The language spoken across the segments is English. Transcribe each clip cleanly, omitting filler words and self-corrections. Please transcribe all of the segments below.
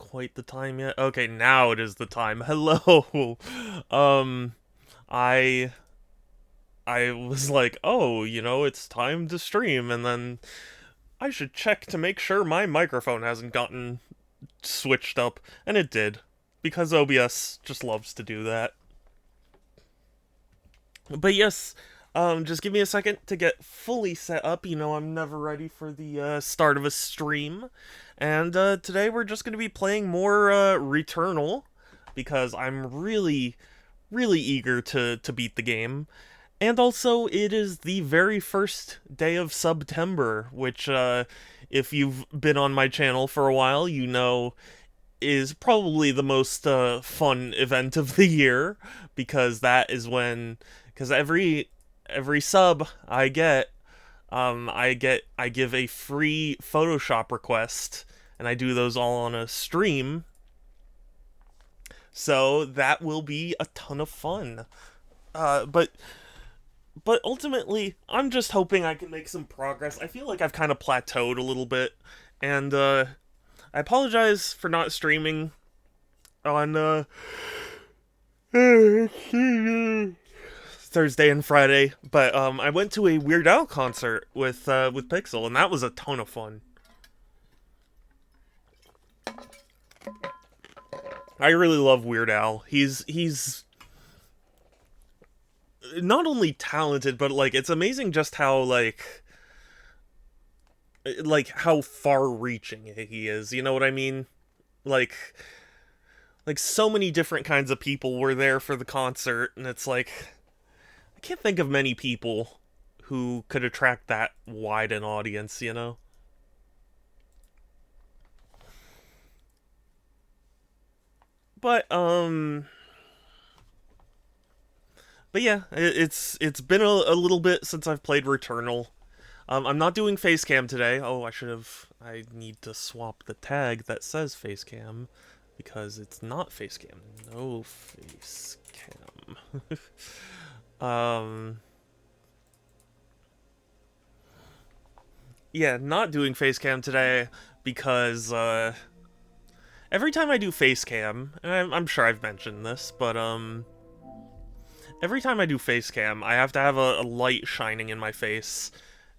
quite the time yet. Okay, now it is the time. Hello. Um, I I was like, oh, it's time to stream, and then I should check to make sure my microphone hasn't gotten switched up, and it did, because OBS just loves to do that. But yes, just give me a second to get fully set up. I'm never ready for the start of a stream. And today we're just going to be playing more Returnal because I'm really, really eager to beat the game. And also, it is the very first day of September, which, if you've been on my channel for a while, you know is probably the most fun event of the year because that is when because every sub I give a free Photoshop request and I do those all on a stream. So that will be a ton of fun. But ultimately, I'm just hoping I can make some progress. I feel like I've kind of plateaued a little bit, and I apologize for not streaming on Thursday and Friday, but I went to a Weird Al concert with Pixel, and that was a ton of fun. I really love Weird Al. He's not only talented, but like it's amazing just how how far-reaching he is. You know what I mean? Like so many different kinds of people were there for the concert, and it's like I can't think of many people who could attract that wide an audience. But but yeah, it's been a little bit since I've played Returnal. I'm not doing face cam today. Oh, I need to swap the tag that says face cam because it's not face cam. No face cam. um yeah, not doing face cam today because every time I do face cam, and I'm sure I've mentioned this, but every time I do face cam, I have to have a light shining in my face,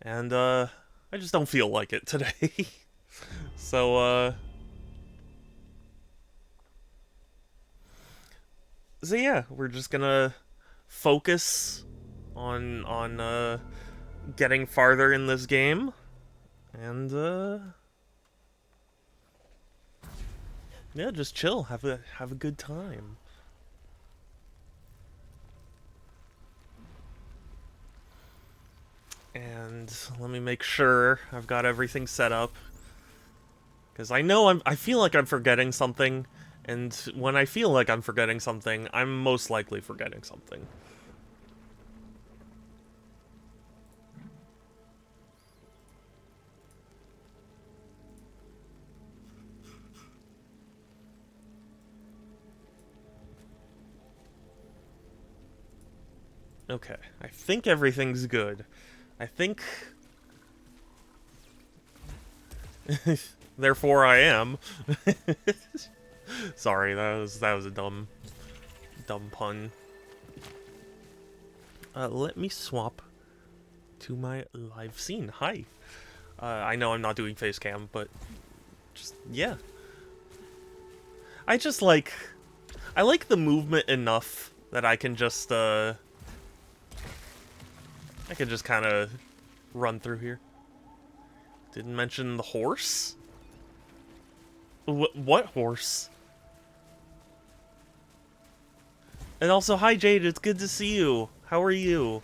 and I just don't feel like it today. So so yeah, we're just gonna focus on getting farther in this game, and yeah, just chill, have a good time. And let me make sure I've got everything set up. Because I feel like I'm forgetting something, and when I feel like I'm forgetting something, I'm most likely forgetting something. Okay, I think everything's good. I think... Therefore I am. Sorry, that was a dumb pun. Let me swap to my live scene. Hi. I know I'm not doing face cam, but just yeah. I like the movement enough that I can just kind of run through here. Didn't mention the horse? What horse? And also, hi Jade, it's good to see you. How are you?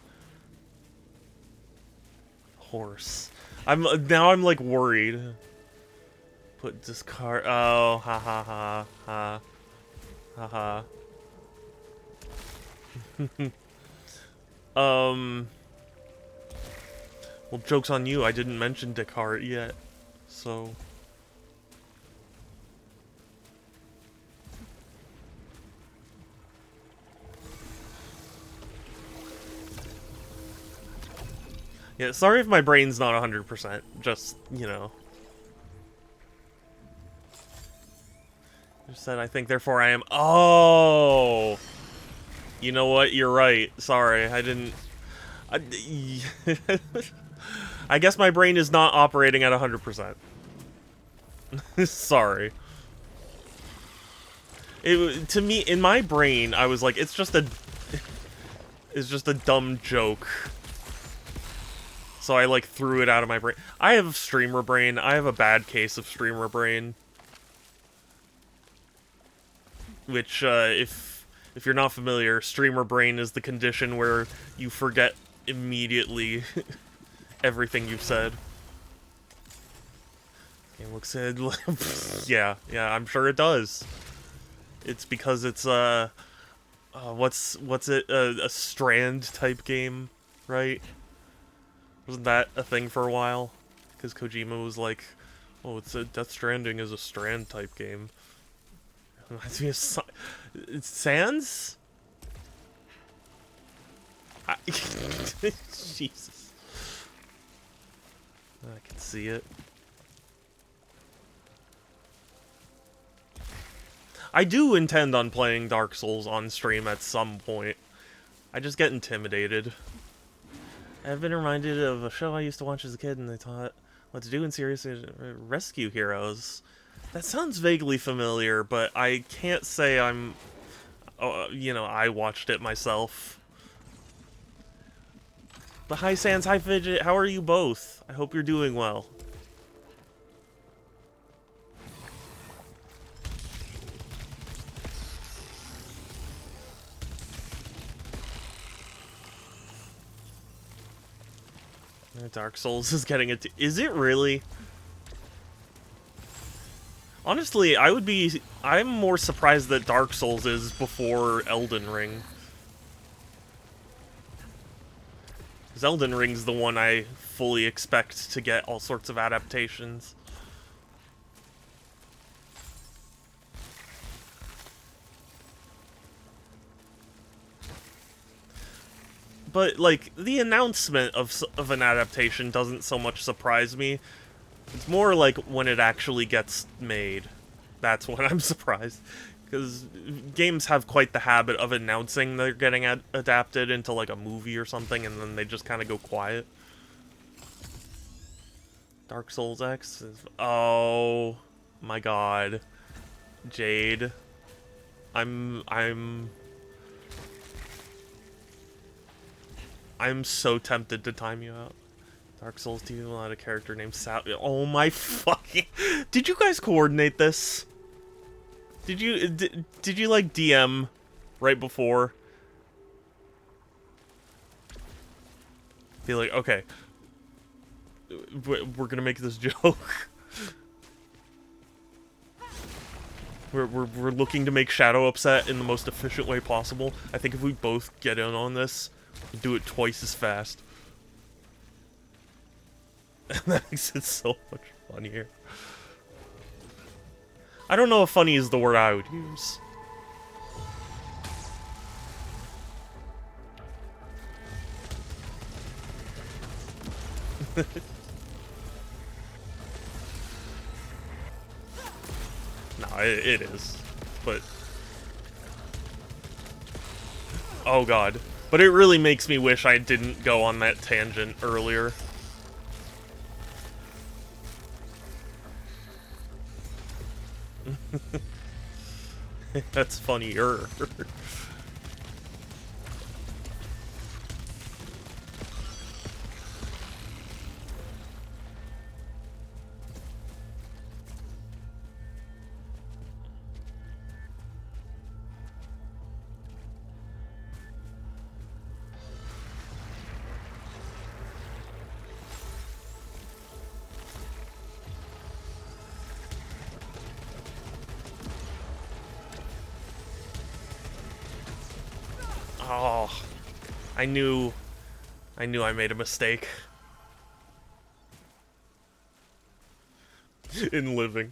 Horse. I'm like worried. Put discard. Oh, ha ha ha ha ha ha. um. Well, joke's on you. I didn't mention Descartes yet, so. Yeah, sorry if my brain's not 100%. Just, Just said I think, therefore I am. Oh! You know what? You're right. Sorry, I didn't... I, I guess my brain is not operating at 100%. Sorry. To me, in my brain, I was like, it's just a dumb joke. So I, like, threw it out of my brain. I have streamer brain. I have a bad case of streamer brain. Which, if you're not familiar, streamer brain is the condition where you forget immediately everything you've said. Game looks good. Yeah, I'm sure it does. It's because it's, what's it, a Strand type game, right? Wasn't that a thing for a while? Because Kojima was like, oh, it's a Death Stranding is a Strand type game. Reminds me of Sans? Jesus. I can see it. I do intend on playing Dark Souls on stream at some point. I just get intimidated. I've been reminded of a show I used to watch as a kid, and they taught what to do in serious rescue heroes. That sounds vaguely familiar, but I can't say I'm... you know, I watched it myself. But hi Sans, hi Fidget, how are you both? I hope you're doing well. Dark Souls is getting it. Is it really? Honestly, I'm more surprised that Dark Souls is before Elden Ring. Because Elden Ring's the one I fully expect to get all sorts of adaptations. But, like, the announcement of an adaptation doesn't so much surprise me. It's more like when it actually gets made. That's when I'm surprised. Because games have quite the habit of announcing they're getting adapted into, like, a movie or something, and then they just kind of go quiet. Dark Souls X is... Oh, my god. Jade. I'm so tempted to time you out. Dark Souls 2 will add a character named Sal. Oh my fucking... Did you guys coordinate this? Did you like DM right before? Be like, okay, we're gonna make this joke. we're looking to make Shadow upset in the most efficient way possible. I think if we both get in on this, we'll do it twice as fast. That makes it so much funnier. I don't know if funny is the word I would use. No, it is. But... Oh god. But it really makes me wish I didn't go on that tangent earlier. That's funnier. Oh, I knew I made a mistake. In living.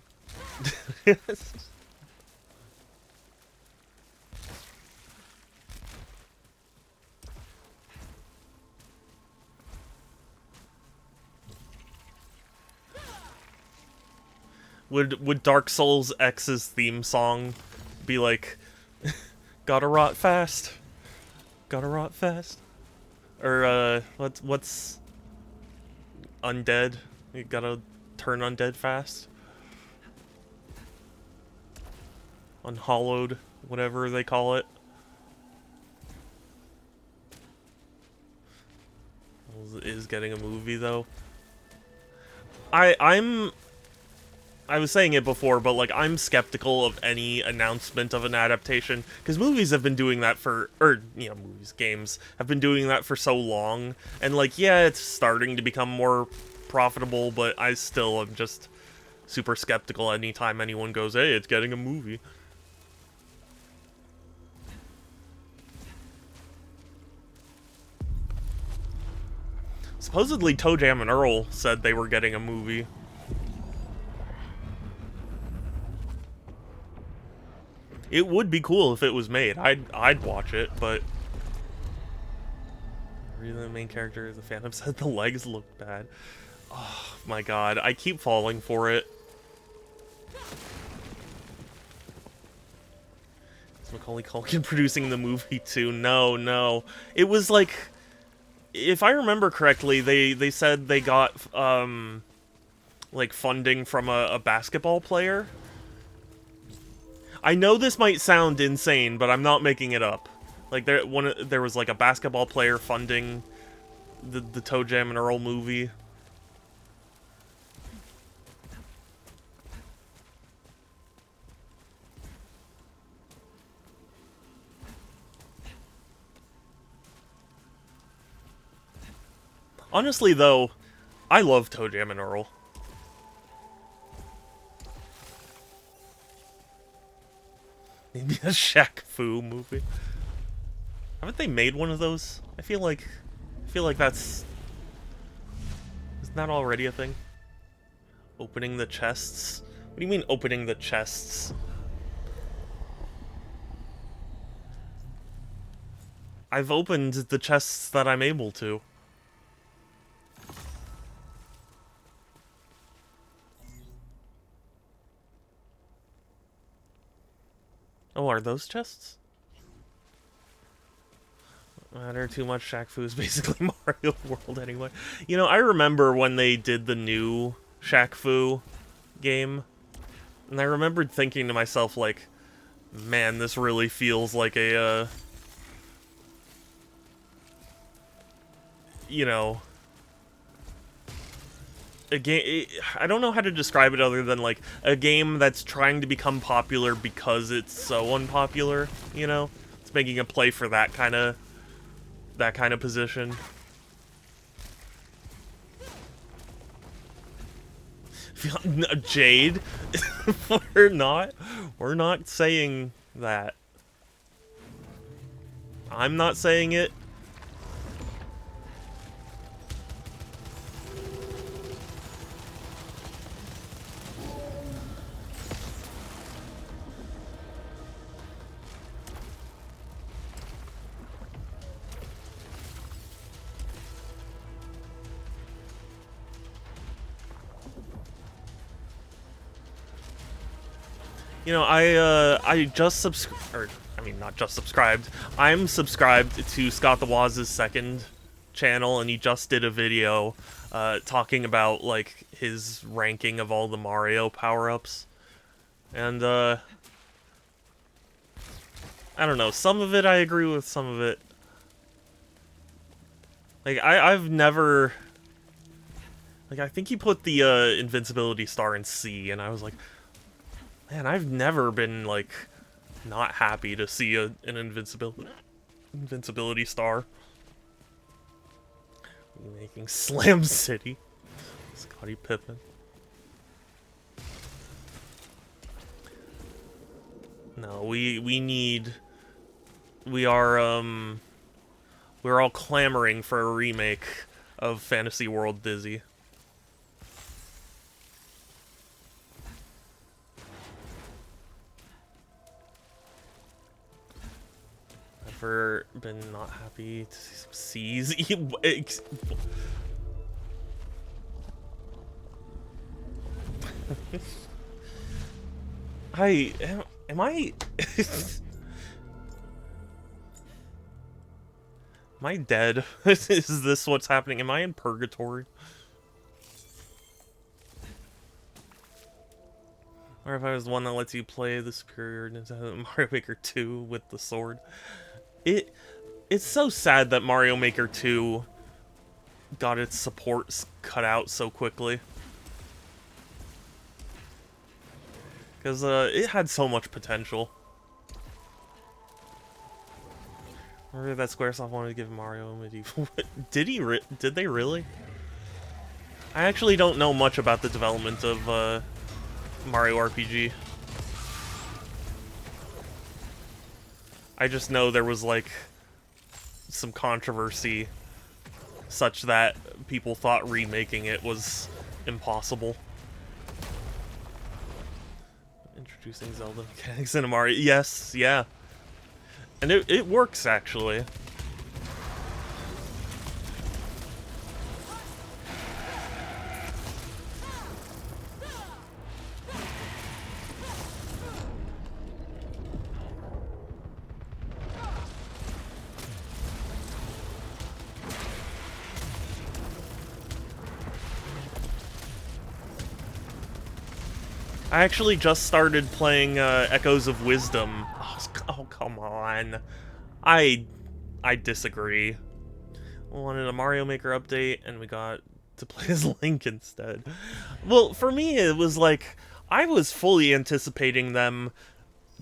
Would Dark Souls X's theme song be like, gotta rot fast, gotta rot fast, or what's undead? You gotta turn undead fast, unhallowed, whatever they call it. Is getting a movie though. I was saying it before, but like I'm skeptical of any announcement of an adaptation because movies have been doing that for, or you know, games have been doing that for so long, and like yeah, it's starting to become more profitable, but I still am just super skeptical anytime anyone goes, "Hey, it's getting a movie." Supposedly, Toe Jam and Earl said they were getting a movie. It would be cool if it was made. I'd watch it, but really the main character, the Phantom, said the legs look bad. Oh my god, I keep falling for it. Is Macaulay Culkin producing the movie too? No, no. It was like, if I remember correctly, they said they got like funding from a basketball player. I know this might sound insane, but I'm not making it up. Like there was like a basketball player funding the Toe Jam and Earl movie. Honestly, though, I love Toe Jam and Earl. Maybe a Shaq Fu movie. Haven't they made one of those? I feel like that's... Isn't that already a thing? Opening the chests? What do you mean opening the chests? I've opened the chests that I'm able to. Oh, are those chests? Matter too much. Shaq Fu is basically Mario World anyway. You know, I remember when they did the new Shaq Fu game, and I remembered thinking to myself, like, man, this really feels like a, you know, a game. I don't know how to describe it other than like a game that's trying to become popular because it's so unpopular. You know, it's making a play for that kind of position. Jade, we're not saying that. I'm not saying it. You know, I just subscribed, I mean, not just subscribed. I'm subscribed to Scott the Waz's second channel, and he just did a video talking about, like, his ranking of all the Mario power-ups. And, I don't know, some of it I agree with, some of it... Like, I've never... Like, I think he put the invincibility star in C, and I was like... Man, I've never been, like, not happy to see an invincibility star. Making Slam City. Scottie Pippen. No, we need... We are, we're all clamoring for a remake of Fantasy World Dizzy. Never been not happy to see some C's. Am I... Am I dead? Is this what's happening? Am I in purgatory? Or if I was the one that lets you play the superior Nintendo Mario Maker 2 with the sword. It's so sad that Mario Maker 2 got its supports cut out so quickly. Because it had so much potential. Or that Squaresoft wanted to give Mario a medieval... Did they really? I actually don't know much about the development of Mario RPG. I just know there was, like, some controversy such that people thought remaking it was impossible. Introducing Zelda mechanics in Mario. Yes, yeah. And it works, actually. I actually just started playing Echoes of Wisdom. Oh, come on. I disagree. We wanted a Mario Maker update, and we got to play as Link instead. Well, for me, it was like, I was fully anticipating them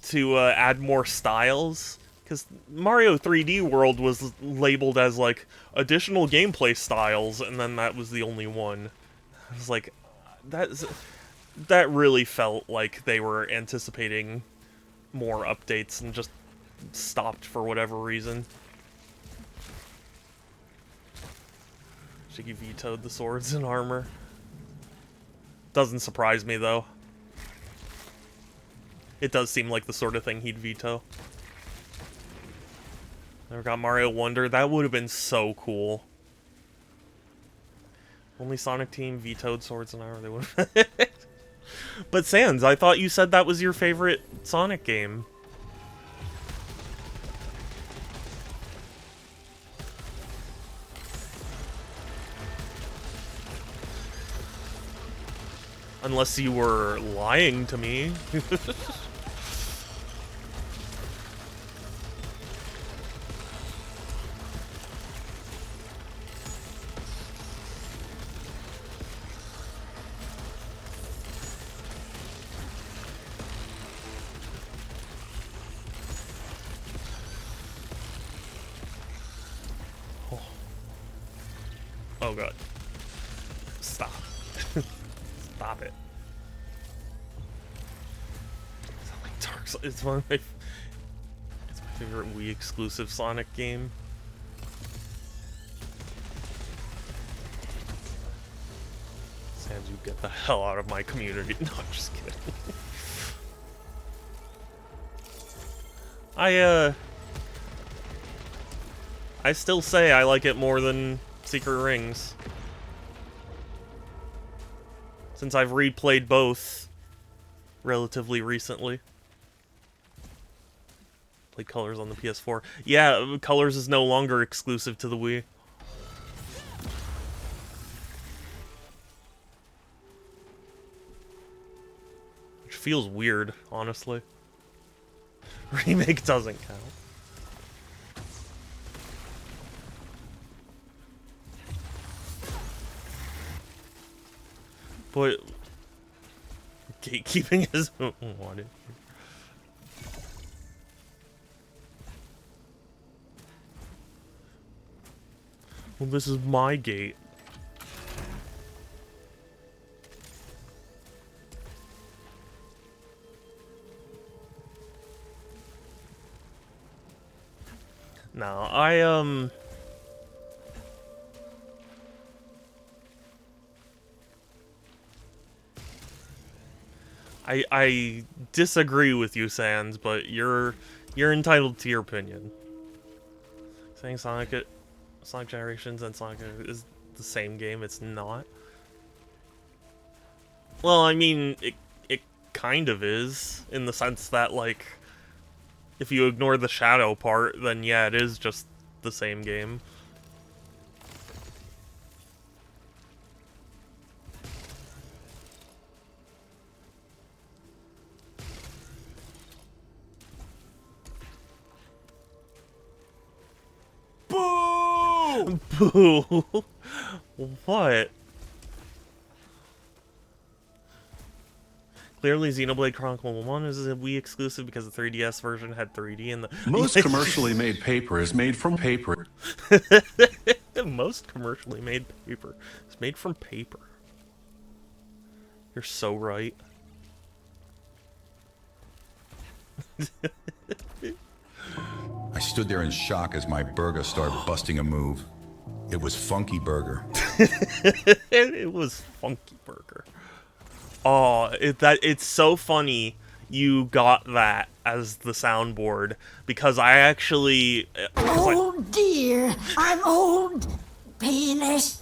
to add more styles, because Mario 3D World was labeled as, like, additional gameplay styles, and then that was the only one. I was like, that really felt like they were anticipating more updates and just stopped for whatever reason. Shiggy vetoed the swords and armor. Doesn't surprise me, though. It does seem like the sort of thing he'd veto. Never got Mario Wonder. That would have been so cool. Only Sonic Team vetoed swords and armor. They would have... But Sans, I thought you said that was your favorite Sonic game. Unless you were lying to me. Oh god. Stop. Stop it. Like Dark Souls. It's my favorite Wii exclusive Sonic game. Sans, you get the hell out of my community. No, I'm just kidding. I still say I like it more than Secret Rings. Since I've replayed both relatively recently. Played Colors on the PS4. Yeah, Colors is no longer exclusive to the Wii. Which feels weird, honestly. Remake doesn't count. But gatekeeping is wanted. Well, this is my gate. No, I disagree with you, Sans, but you're entitled to your opinion. Saying Sonic Generations and Sonic is the same game, it's not. Well, I mean, it kind of is, in the sense that, like, if you ignore the shadow part, then yeah, it is just the same game. Boo! Boo! What? Clearly, Xenoblade Chronicle 1 is a Wii exclusive because the 3DS version had 3D in the... Most commercially made paper is made from paper. Most commercially made paper is made from paper. You're so right. I stood there in shock as my burger started busting a move. It was Funky Burger. It was Funky Burger. Oh, it's so funny you got that as the soundboard, because I actually... Oh dear, I'm old. Penis.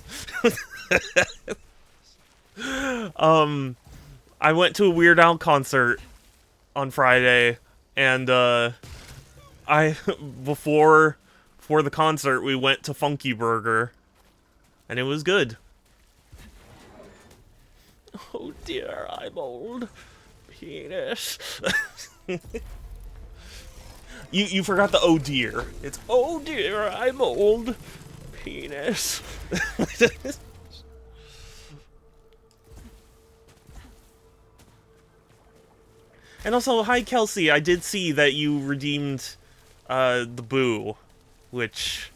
I went to a Weird Al concert on Friday, and before the concert we went to Funky Burger, and it was good. Oh dear, I'm old. Penis. You forgot the oh dear. It's oh dear, I'm old. Penis. And also, hi Kelsey, I did see that you redeemed the boo, which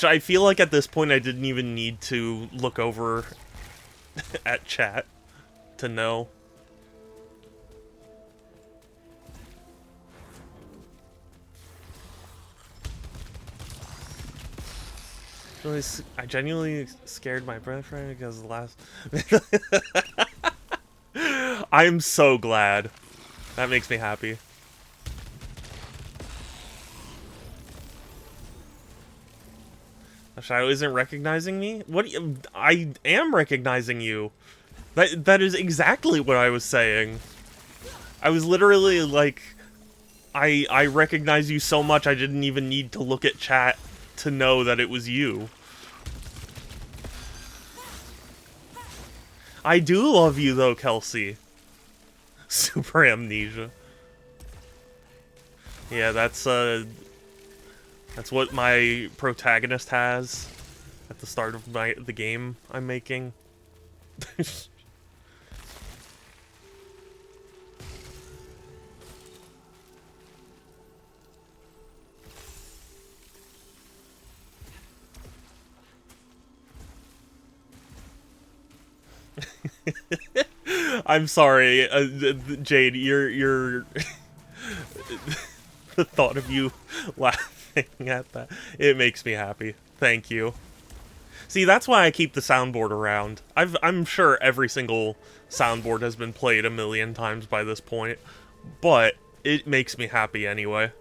I feel like at this point I didn't even need to look over at chat to know. I genuinely scared my boyfriend because the last... I'm so glad. That makes me happy. Shadow isn't recognizing me? What? I am recognizing you. That is exactly what I was saying. I was literally like, I recognize you so much I didn't even need to look at chat to know that it was you. I do love you though, Kelsey. Super amnesia. Yeah, that's what my protagonist has at the start of the game I'm making. I'm sorry, Jade. You're the thought of you laughing at that, it makes me happy. Thank you. See, that's why I keep the soundboard around. I'm sure every single soundboard has been played a million times by this point, but it makes me happy anyway.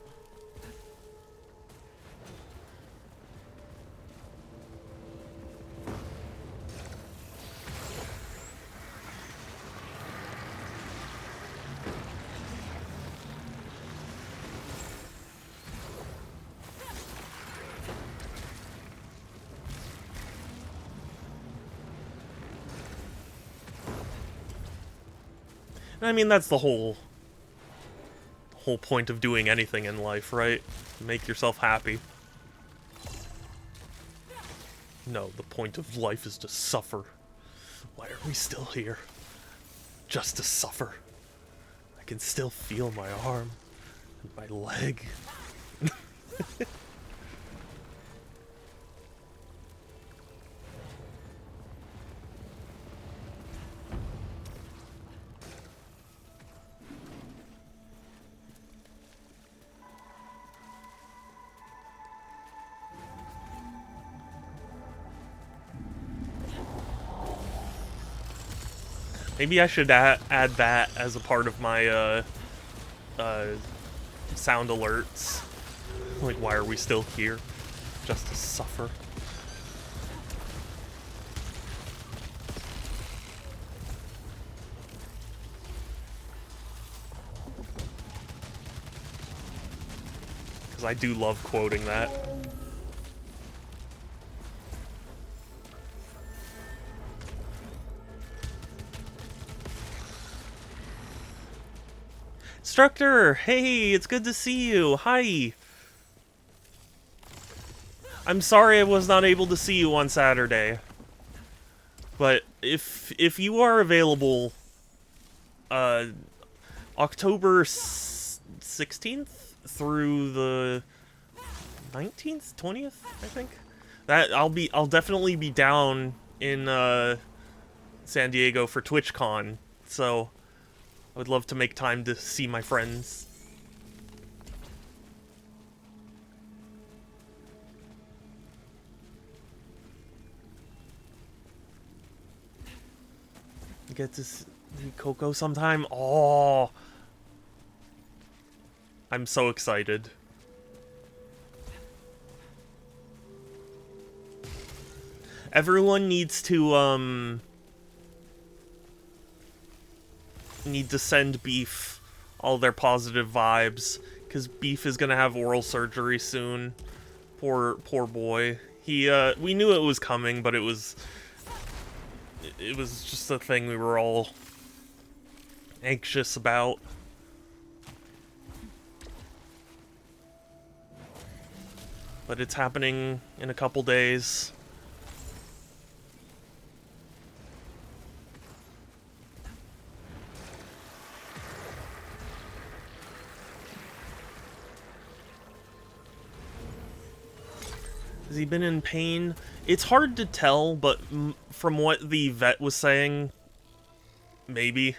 I mean, that's the whole point of doing anything in life, right? Make yourself happy. No, the point of life is to suffer. Why are we still here? Just to suffer. I can still feel my arm and my leg. Maybe I should add that as a part of my sound alerts. Like, why are we still here? Just to suffer. I do love quoting that. Instructor, hey, it's good to see you. Hi. I'm sorry I was not able to see you on Saturday. But if you are available, October 16th through the 19th, 20th, I think. That I'll definitely be down in San Diego for TwitchCon. So I would love to make time to see my friends. Get to see Coco sometime. Oh, I'm so excited. Everyone needs to send Beef all their positive vibes, because Beef is gonna have oral surgery soon. Poor boy. He we knew it was coming, but it was just a thing we were all anxious about. But it's happening in a couple days. Has he been in pain? It's hard to tell, but from what the vet was saying, maybe.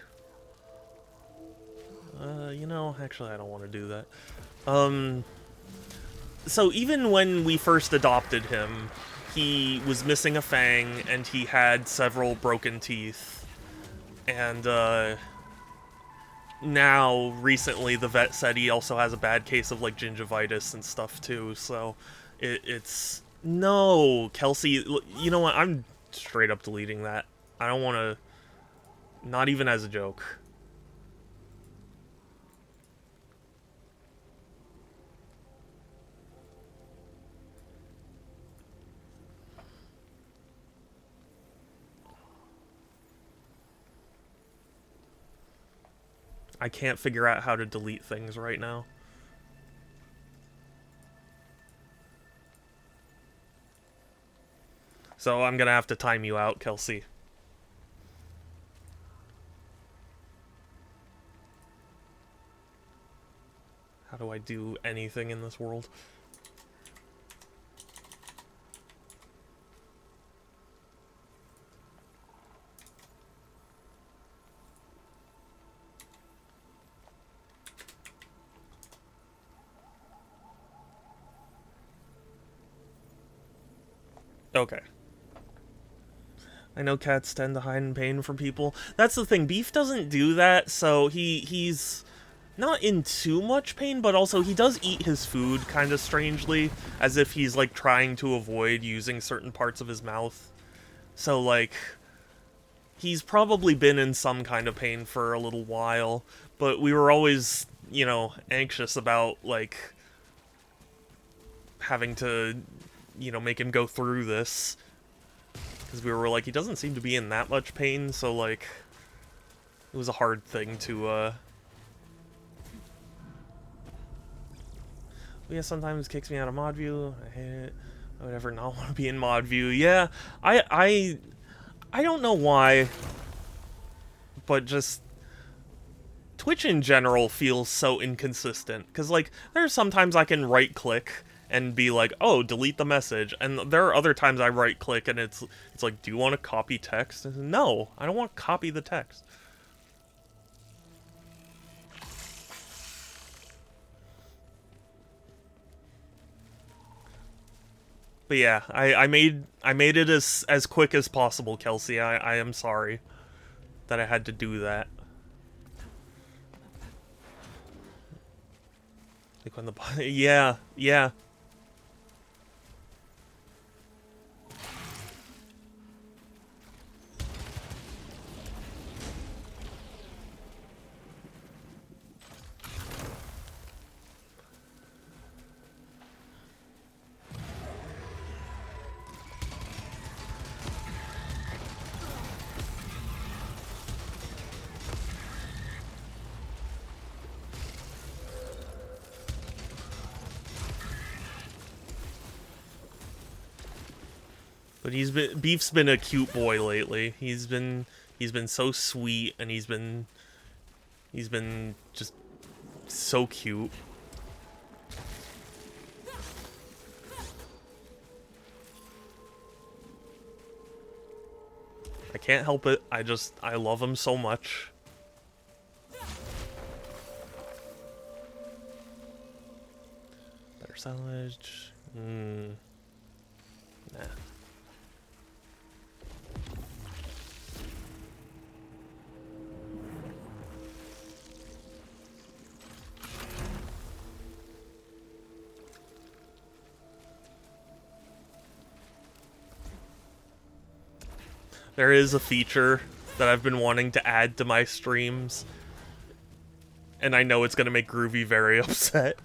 You know, actually I don't want to do that. So even when we first adopted him, he was missing a fang, and he had several broken teeth. And, now, recently, the vet said he also has a bad case of, like, gingivitis and stuff, too, so it's... No, Kelsey, you know what, I'm straight up deleting that. I don't want to... Not even as a joke. I can't figure out how to delete things right now. So I'm gonna have to time you out, Kelsey. How do I do anything in this world? Okay. I know cats tend to hide in pain from people. That's the thing, Beef doesn't do that, so he's not in too much pain, but also he does eat his food kind of strangely, as if he's, like, trying to avoid using certain parts of his mouth. So, like, he's probably been in some kind of pain for a little while, but we were always, you know, anxious about, like, having to, you know, make him go through this. Because we were like, he doesn't seem to be in that much pain, so, like, it was a hard thing to, yeah, sometimes kicks me out of mod view. I hate it. I would ever not want to be in mod view. Yeah, I don't know why, but just Twitch in general feels so inconsistent. Because, like, there are sometimes I can right-click and be like, oh, delete the message. And there are other times I right-click and it's like, do you want to copy text? And no, I don't want to copy the text. But yeah, I made it as quick as possible, Kelsey. I am sorry that I had to do that. Like when the yeah. But Beef's been a cute boy lately. He's been so sweet, and he's been just so cute. I can't help it. I love him so much. Better salvage. Nah. There is a feature that I've been wanting to add to my streams, and I know it's going to make Groovy very upset.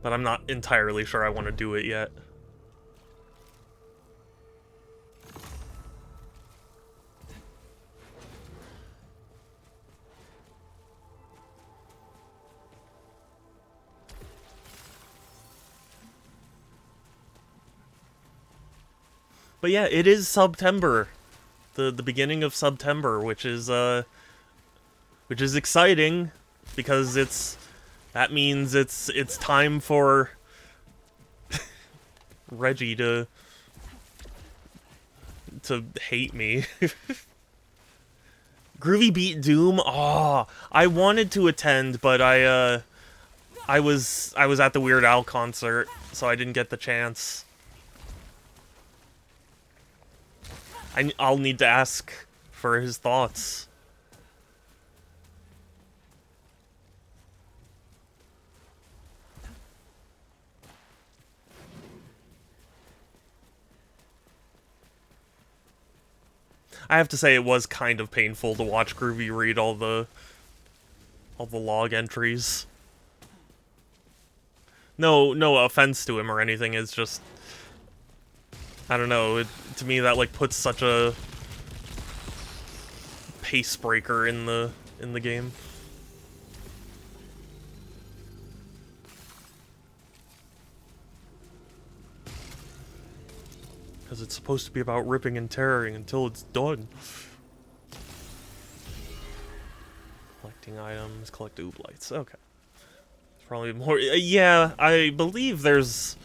But I'm not entirely sure I want to do it yet. But yeah, it is September, the beginning of September, which is exciting because that means it's time for Reggie to hate me. Groovy beat Doom. Oh, I wanted to attend, but I was at the Weird Al concert, so I didn't get the chance. I'll need to ask for his thoughts. I have to say it was kind of painful to watch Groovy read all the log entries. No offense to him or anything, it's just I don't know, to me that like puts such a pace breaker in the game. Because it's supposed to be about ripping and tearing until it's done. Collecting items, collect ooblights. Okay. Probably more. Yeah, I believe there's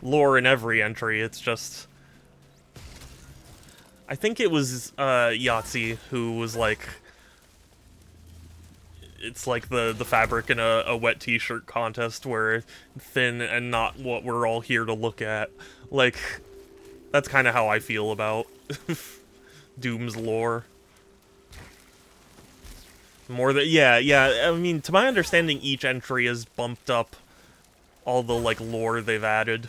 lore in every entry. It's just I think it was Yahtzee who was like, it's like the fabric in a wet t-shirt contest where thin and not what we're all here to look at. Like, that's kind of how I feel about Doom's lore. More than, yeah, I mean, to my understanding, each entry has bumped up all the, like, lore they've added.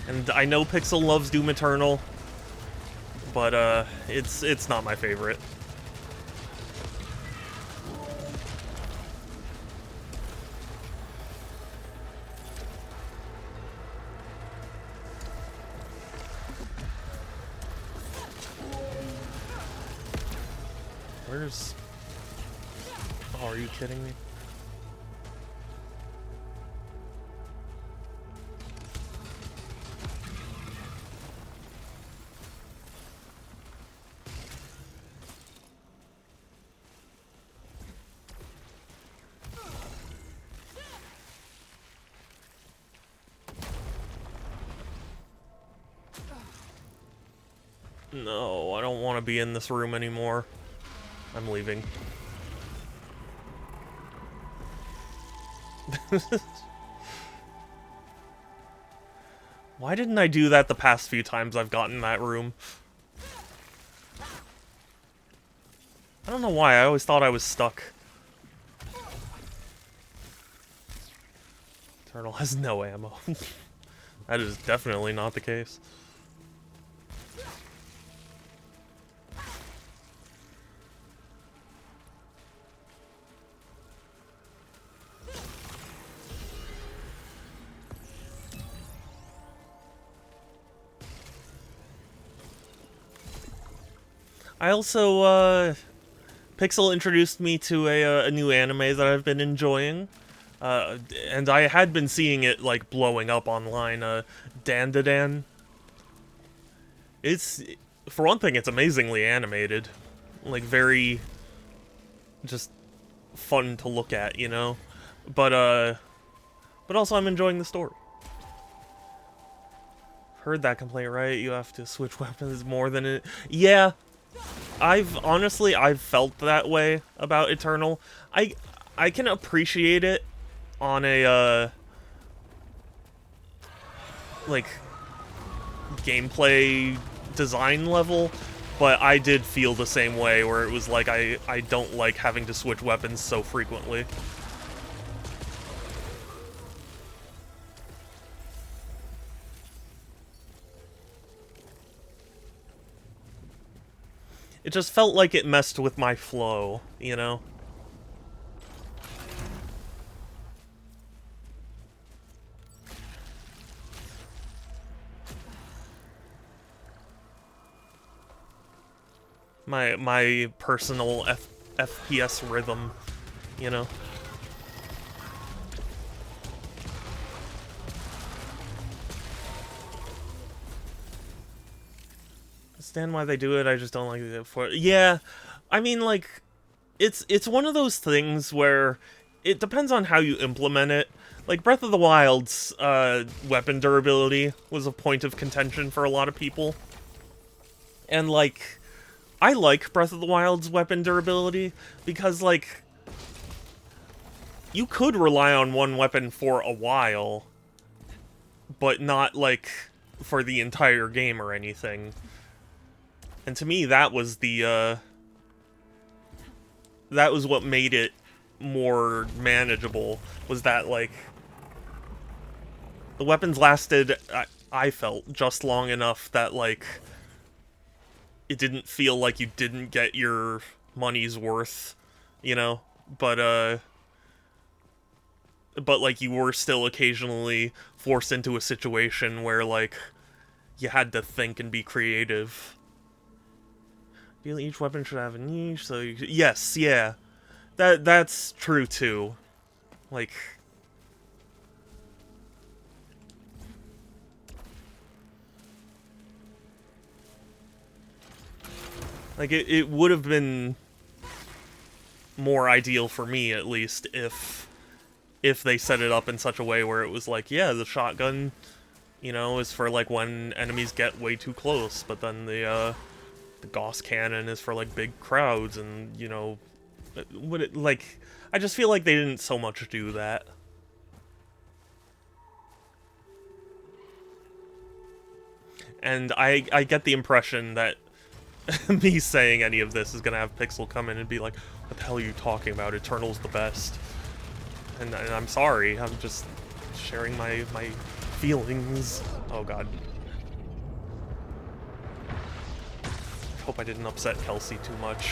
And I know Pixel loves Doom Eternal, but it's not my favorite. Where's... Oh, are you kidding me? No, I don't want to be in this room anymore. I'm leaving. Why didn't I do that the past few times I've gotten that room? I don't know why, I always thought I was stuck. Turtle has no ammo. That is definitely not the case. I also, Pixel introduced me to a new anime that I've been enjoying. And I had been seeing it, like, blowing up online, Dan. It's, for one thing, it's amazingly animated. Like, very, just fun to look at, you know? But also I'm enjoying the story. Heard that complaint, right? You have to switch weapons more than it. Yeah, I've felt that way about Eternal. I can appreciate it on a like gameplay design level, but I did feel the same way where it was like I don't like having to switch weapons so frequently. It just felt like it messed with my flow, you know? My personal FPS rhythm, you know? Understand why they do it, I just don't like it for it. Yeah, I mean, like, it's one of those things where it depends on how you implement it. Like, Breath of the Wild's weapon durability was a point of contention for a lot of people. And, like, I like Breath of the Wild's weapon durability because, like, you could rely on one weapon for a while, but not, like, for the entire game or anything. And to me, that was the, that was what made it more manageable, was that, like, the weapons lasted, I felt, just long enough that, like, it didn't feel like you didn't get your money's worth, you know? But, like, you were still occasionally forced into a situation where, like, you had to think and be creative. Each weapon should have a niche, so you... Yes, yeah. That's true, too. Like... Like, it would have been more ideal for me, at least, if they set it up in such a way where it was like, yeah, the shotgun, you know, is for, like, when enemies get way too close, but then the Gauss cannon is for, like, big crowds, and, you know, like, I just feel like they didn't so much do that. And I get the impression that me saying any of this is gonna have Pixel come in and be like, what the hell are you talking about? Eternal's the best. And I'm sorry, I'm just sharing my feelings. Oh god. Hope I didn't upset Kelsey too much.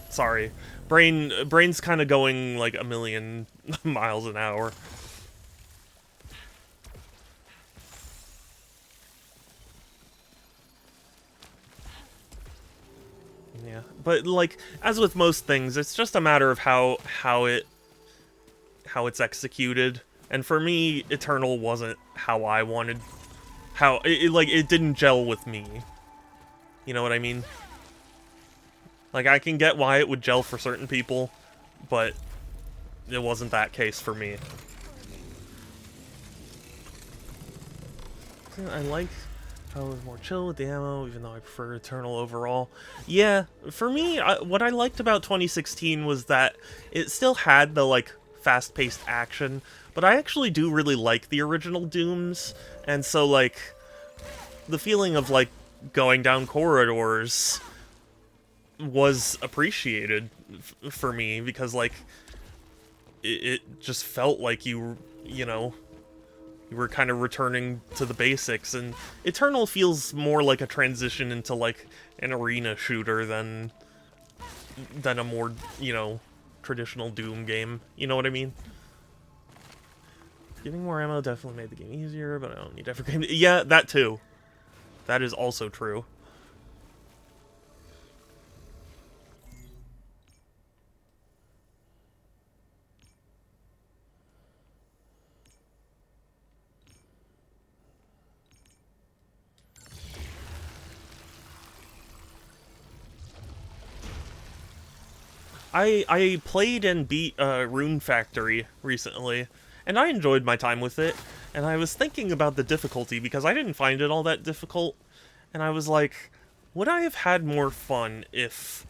Sorry. Brain's kind of going like a million miles an hour. Yeah, but like as with most things, it's just a matter of how it's executed. And for me, Eternal wasn't how I wanted. How it didn't gel with me. You know what I mean? Like, I can get why it would gel for certain people, but it wasn't that case for me. I like how it was more chill with the ammo, even though I prefer Eternal overall. Yeah, for me, what I liked about 2016 was that it still had the, like, fast-paced action, but I actually do really like the original Dooms, and so, like, the feeling of, like, going down corridors was appreciated for me, because, like, it just felt like you know, you were kind of returning to the basics, and Eternal feels more like a transition into, like, an arena shooter than than a more, traditional Doom game. You know what I mean? Giving more ammo definitely made the game easier, but I don't need every game. Yeah, that too. That is also true. I played and beat Rune Factory recently, and I enjoyed my time with it. And I was thinking about the difficulty because I didn't find it all that difficult, and I was like, would I have had more fun if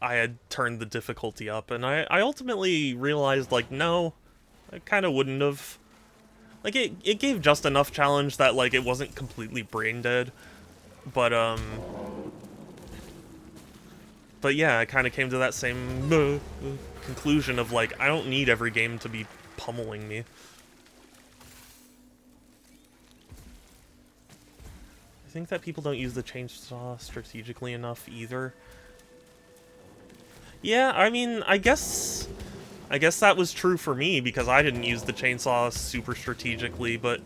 I had turned the difficulty up? And I ultimately realized, like, no, I kind of wouldn't have. Like, it gave just enough challenge that, like, it wasn't completely brain dead, but yeah, I kind of came to that same conclusion of, like, I don't need every game to be pummeling me. I think that people don't use the chainsaw strategically enough either. Yeah, I mean, I guess that was true for me because I didn't use the chainsaw super strategically, but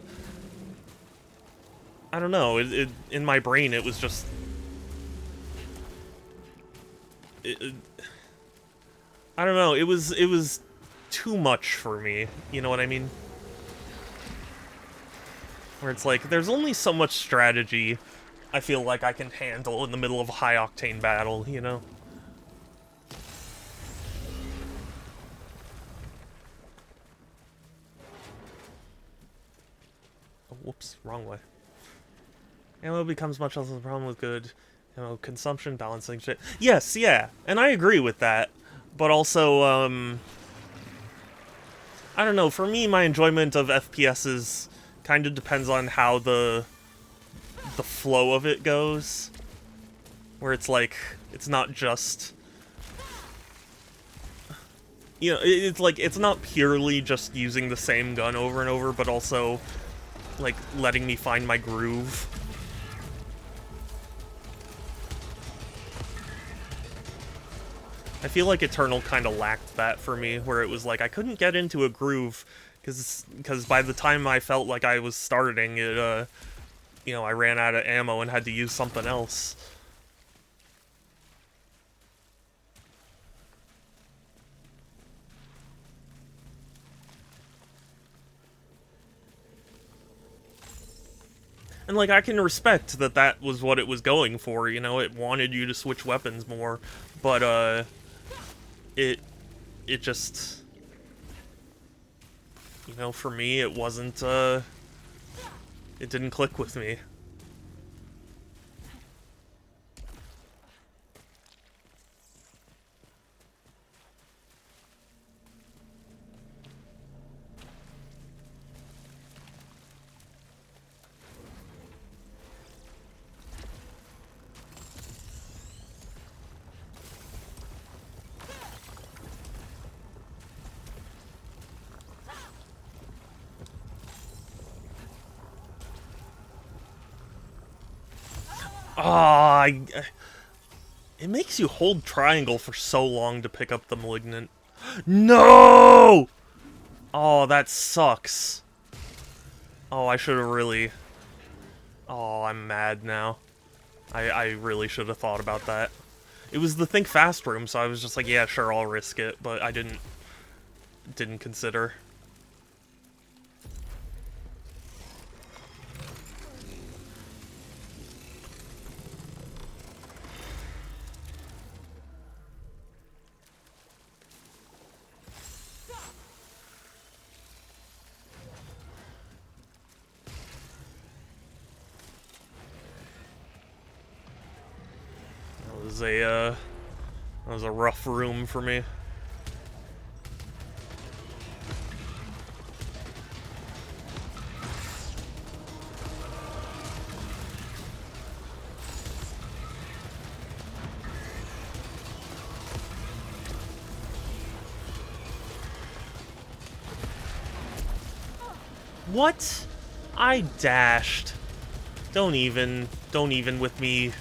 I don't know, in my brain it was just... I don't know, it was too much for me, you know what I mean? Where it's like, there's only so much strategy I feel like I can handle in the middle of a high-octane battle, you know? Oh, whoops, wrong way. Ammo becomes much less of a problem with good, consumption, balancing shit. Yes, yeah, and I agree with that. But also, I don't know, for me, my enjoyment of FPSs kind of depends on how the flow of it goes. Where it's like, it's not just... it's like, it's not purely just using the same gun over and over, but also, like, letting me find my groove. I feel like Returnal kind of lacked that for me, where it was like, I couldn't get into a groove, because by the time I felt like I was starting it, I ran out of ammo and had to use something else. And, like, I can respect that that was what it was going for, it wanted you to switch weapons more, but, it just, for me, it wasn't, it didn't click with me. Ah, it makes you hold triangle for so long to pick up the Malignant. No! Oh, that sucks. Oh, I should have really... Oh, I'm mad now. I really should have thought about that. It was the think fast room, so I was just like, yeah, sure, I'll risk it, but I didn't consider. That was a rough room for me. What? I dashed. Don't even with me.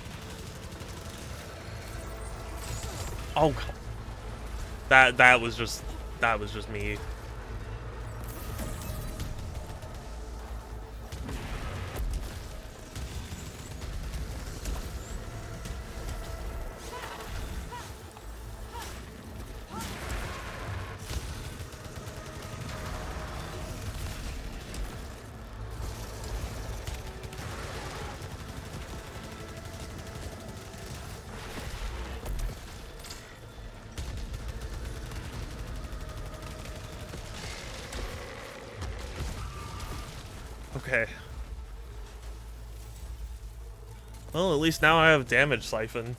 Oh, That was just me. Okay. Well, at least now I have damage siphon.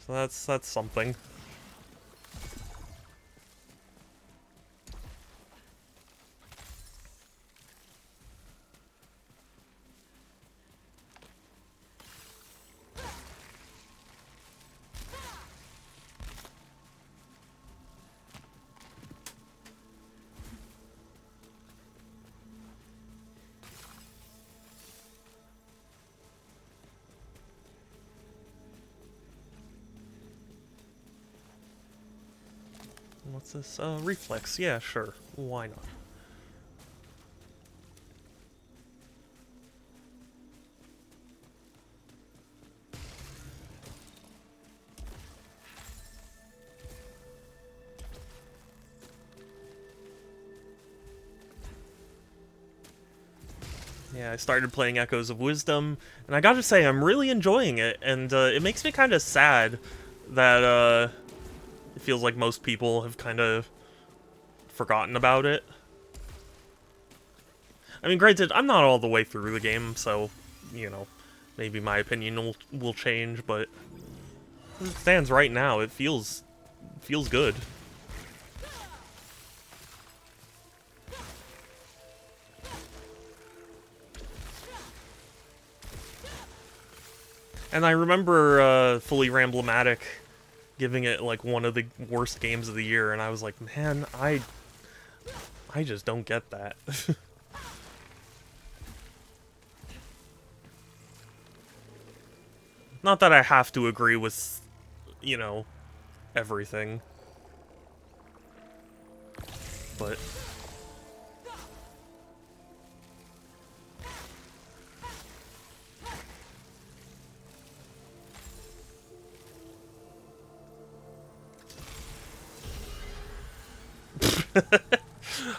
So that's something. What's this? Reflex. Yeah, sure. Why not? Yeah, I started playing Echoes of Wisdom, and I gotta say, I'm really enjoying it, and it makes me kind of sad that it feels like most people have kind of forgotten about it. I mean, granted, I'm not all the way through the game, so, you know, maybe my opinion will change, but as it stands right now, it feels good. And I remember Fully Ramblematic giving it like one of the worst games of the year, and I was like, man, I just don't get that. Not that I have to agree with, you know, everything, but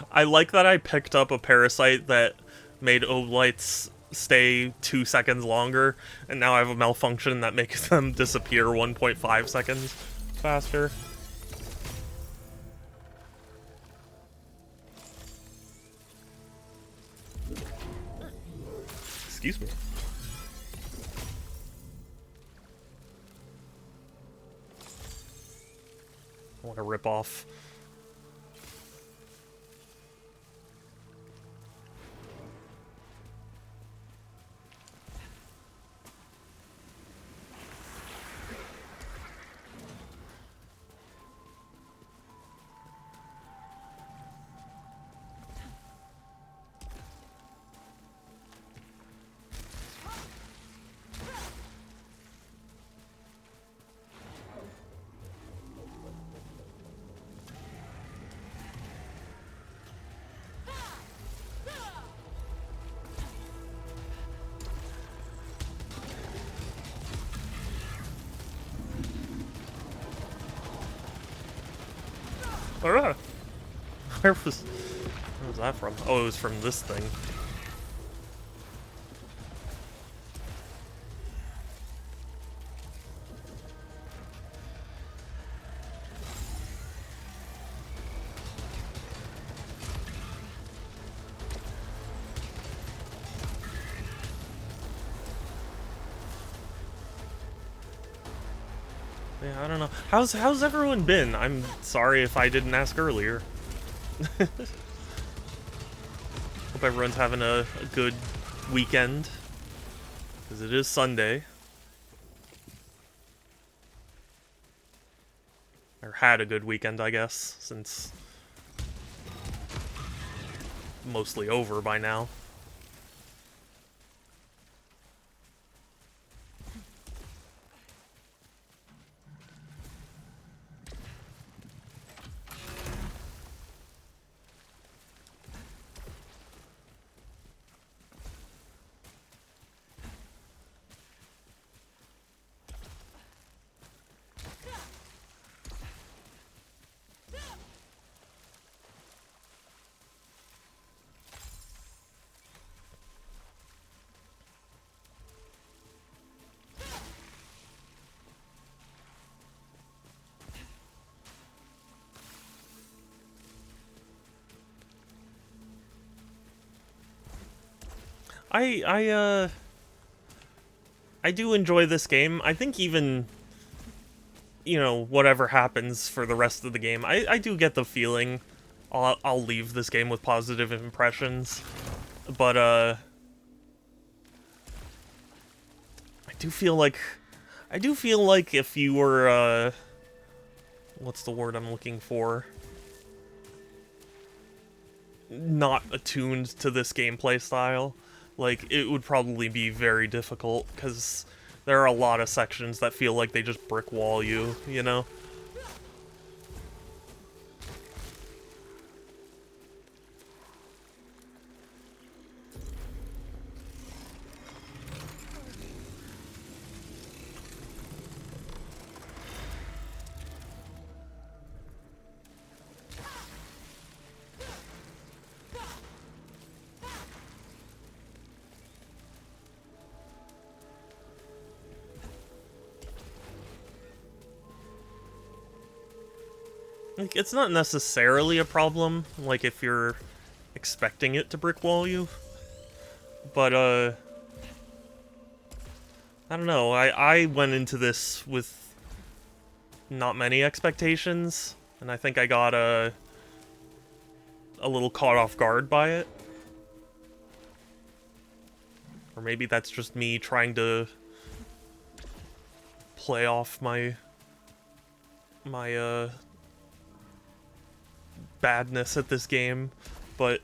I like that I picked up a parasite that made Oblights stay 2 seconds longer, and now I have a malfunction that makes them disappear 1.5 seconds faster. Excuse me. I want to rip off. Ah! Where was that from? Oh, it was from this thing. Yeah, I don't know. How's everyone been? I'm sorry if I didn't ask earlier. Hope everyone's having a good weekend. Because it is Sunday. Or had a good weekend, I guess, since mostly over by now. I do enjoy this game. I think even, you know, whatever happens for the rest of the game, I do get the feeling I'll leave this game with positive impressions. But, I do feel like if you were, what's the word I'm looking for? Not attuned to this gameplay style, like, it would probably be very difficult, because there are a lot of sections that feel like they just brick wall you, you know? Like, it's not necessarily a problem, like, if you're expecting it to brick wall you. But, I don't know, I went into this with not many expectations, and I think I got, a little caught off guard by it. Or maybe that's just me trying to play off my badness at this game, but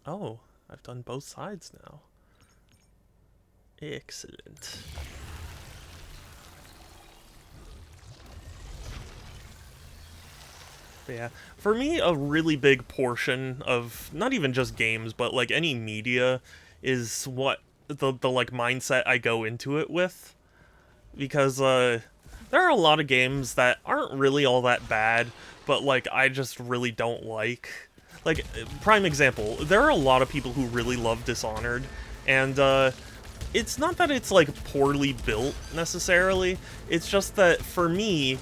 oh, I've done both sides now. Excellent. But yeah, for me, a really big portion of not even just games, but like any media, is what the like mindset I go into it with, because there are a lot of games that aren't really all that bad, but like I just really don't like. Like, prime example, there are a lot of people who really love Dishonored, and it's not that it's like poorly built necessarily. It's just that for me,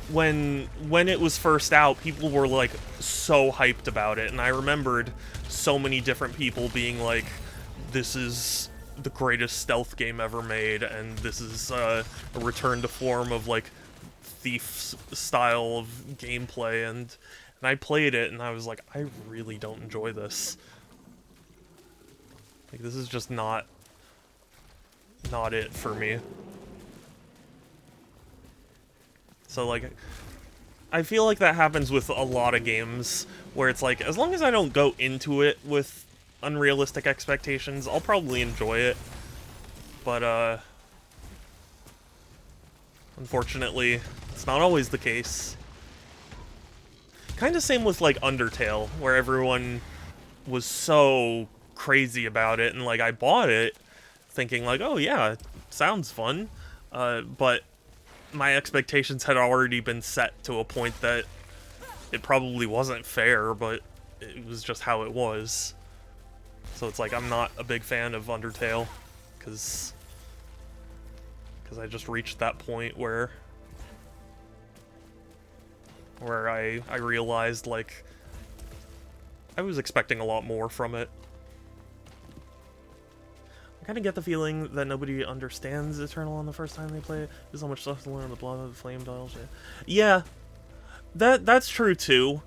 when it was first out, people were like so hyped about it, and I remembered so many different people being like, this is the greatest stealth game ever made, and this is a return to form of like Thief style of gameplay, and I played it and I was like, I really don't enjoy this. Like, this is just not it for me. So, like, I feel like that happens with a lot of games, where it's like, as long as I don't go into it with unrealistic expectations, I'll probably enjoy it. But, unfortunately, it's not always the case. Kinda same with, like, Undertale, where everyone was so crazy about it, and, like, I bought it thinking, like, oh yeah, sounds fun, but my expectations had already been set to a point that it probably wasn't fair, but it was just how it was. So it's like, I'm not a big fan of Undertale, because I just reached that point where I realized, like, I was expecting a lot more from it. I kind of get the feeling that nobody understands Eternal on the first time they play it. There's so much stuff to learn, the blood of the flame dial shit. Yeah, that's true too.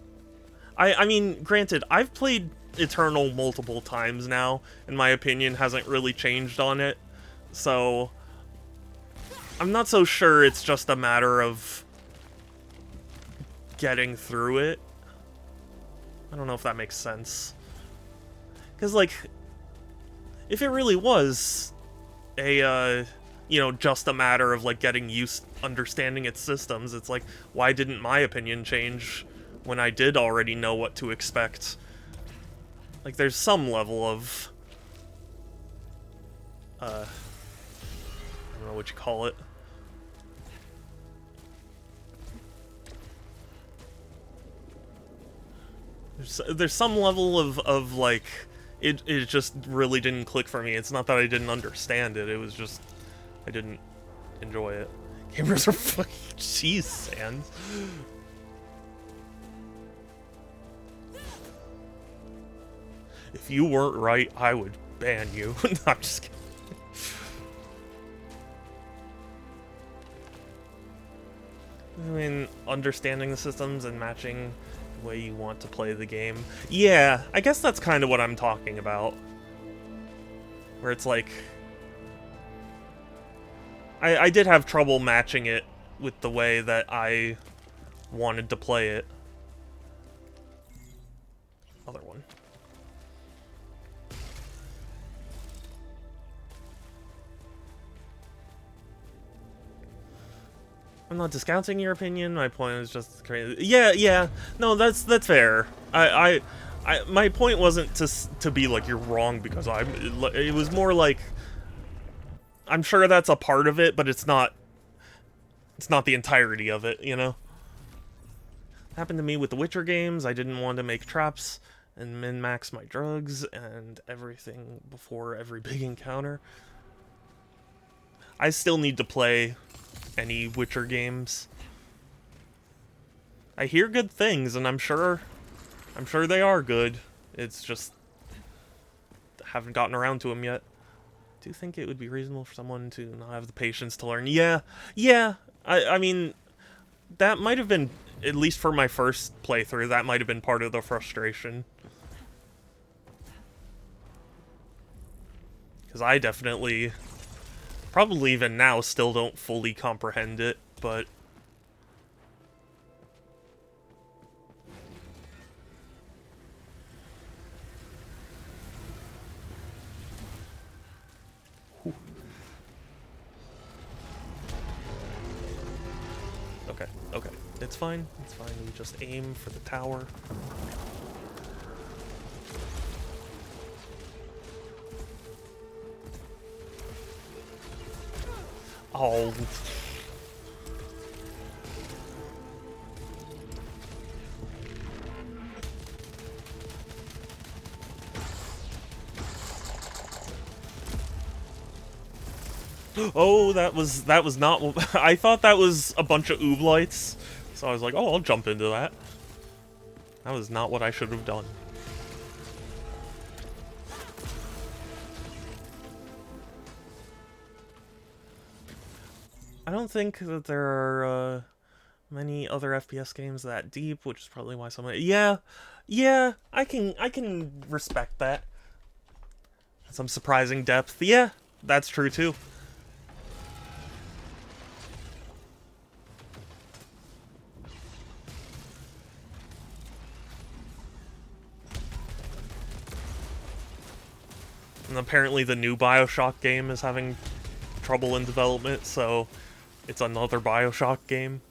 I mean, granted, I've played Eternal multiple times now, and my opinion hasn't really changed on it, so I'm not so sure it's just a matter of getting through it. I don't know if that makes sense. Because, like, if it really was a, you know, just a matter of, like, getting used, understanding its systems, it's like, why didn't my opinion change when I did already know what to expect? Like, there's some level of, I don't know what you call it. There's some level of like, it just really didn't click for me. It's not that I didn't understand it, it was just, I didn't enjoy it. Gamers are fucking cheese sands. If you weren't right, I would ban you. No, I'm just kidding. I mean, understanding the systems and matching the way you want to play the game. Yeah, I guess that's kind of what I'm talking about. Where it's like... I did have trouble matching it with the way that I wanted to play it. Other one. I'm not discounting your opinion. My point is just crazy. Yeah. No, that's fair. My point wasn't to be like you're wrong because it was more like I'm sure that's a part of it, but it's not the entirety of it, you know? Happened to me with the Witcher games. I didn't want to make traps and min-max my drugs and everything before every big encounter. I still need to play any Witcher games. I hear good things, and I'm sure they are good. It's just haven't gotten around to them yet. Do you think it would be reasonable for someone to not have the patience to learn? Yeah. I mean, that might have been, at least for my first playthrough, that might have been part of the frustration. Because I definitely, probably even now, still don't fully comprehend it, but... Okay. It's fine. We just aim for the tower. Oh. Oh, that was not... I thought that was a bunch of ooblites. So I was like, oh, I'll jump into that. That was not what I should have done. I don't think that there are many other FPS games that deep, which is probably why so many... Yeah, I can respect that. Some surprising depth. Yeah, that's true too. And apparently the new BioShock game is having trouble in development, so it's another BioShock game.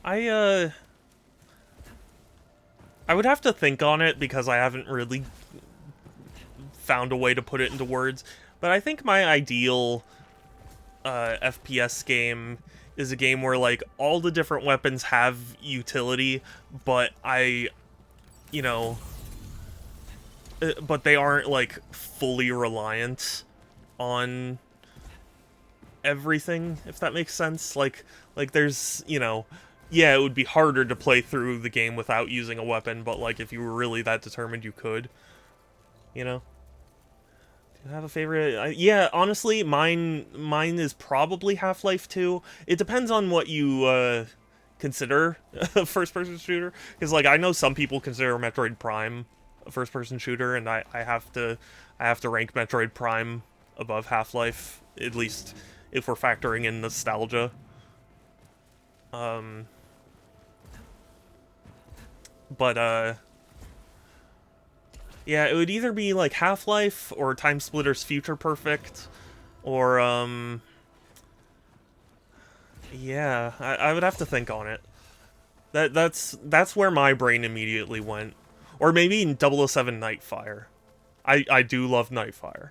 I would have to think on it because I haven't really found a way to put it into words, but I think my ideal FPS game is a game where like all the different weapons have utility, but but they aren't like fully reliant on everything, if that makes sense. Like there's, yeah, it would be harder to play through the game without using a weapon, but like if you were really that determined, you could. Do you have a favorite? Yeah, honestly, mine is probably Half-Life 2. It depends on what you consider a first-person shooter, because like I know some people consider Metroid Prime a first-person shooter, and I have to rank Metroid Prime above Half-Life, at least if we're factoring in nostalgia. Yeah, it would either be like Half-Life or Time Splitter's Future Perfect, or yeah, I would have to think on it. That's where my brain immediately went, or maybe in 007 Nightfire. I do love Nightfire.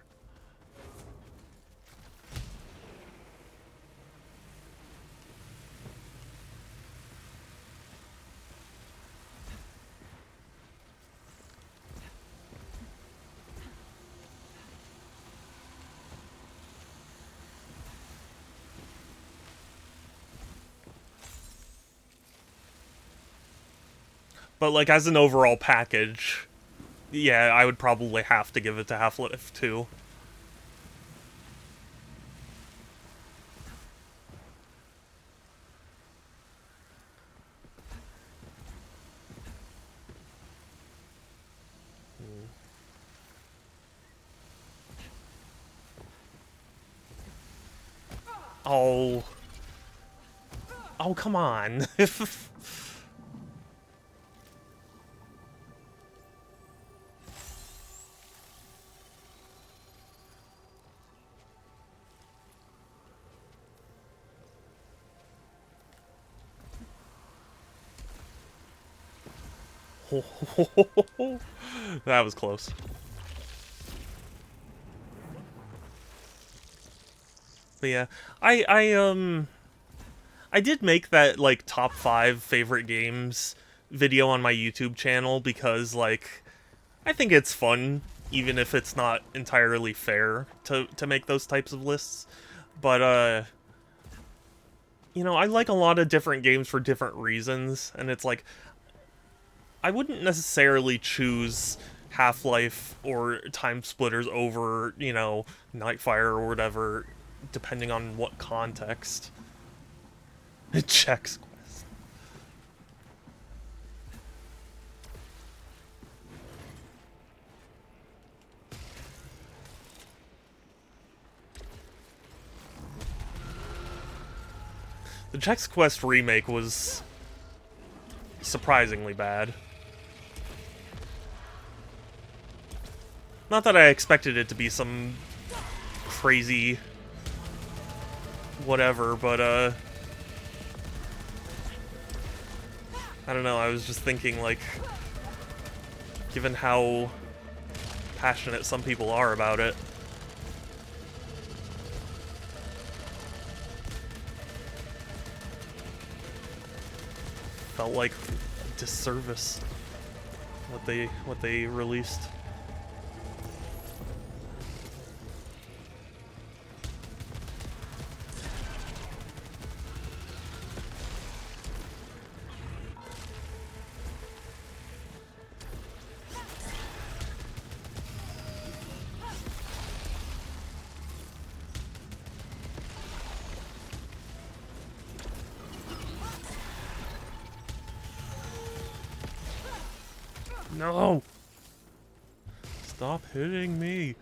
But like as an overall package, yeah, I would probably have to give it to Half-Life 2. Oh. Oh, come on. That was close. But yeah, I did make that like top 5 favorite games video on my YouTube channel because like I think it's fun even if it's not entirely fair to make those types of lists. But you know, I like a lot of different games for different reasons, and it's like I wouldn't necessarily choose Half-Life or Time Splitters over, you know, Nightfire or whatever, depending on what context. It checks. The Chex Quest remake was surprisingly bad. Not that I expected it to be some crazy whatever, but I don't know, I was just thinking like given how passionate some people are about it. Felt like a disservice what they released. No! Stop hitting me!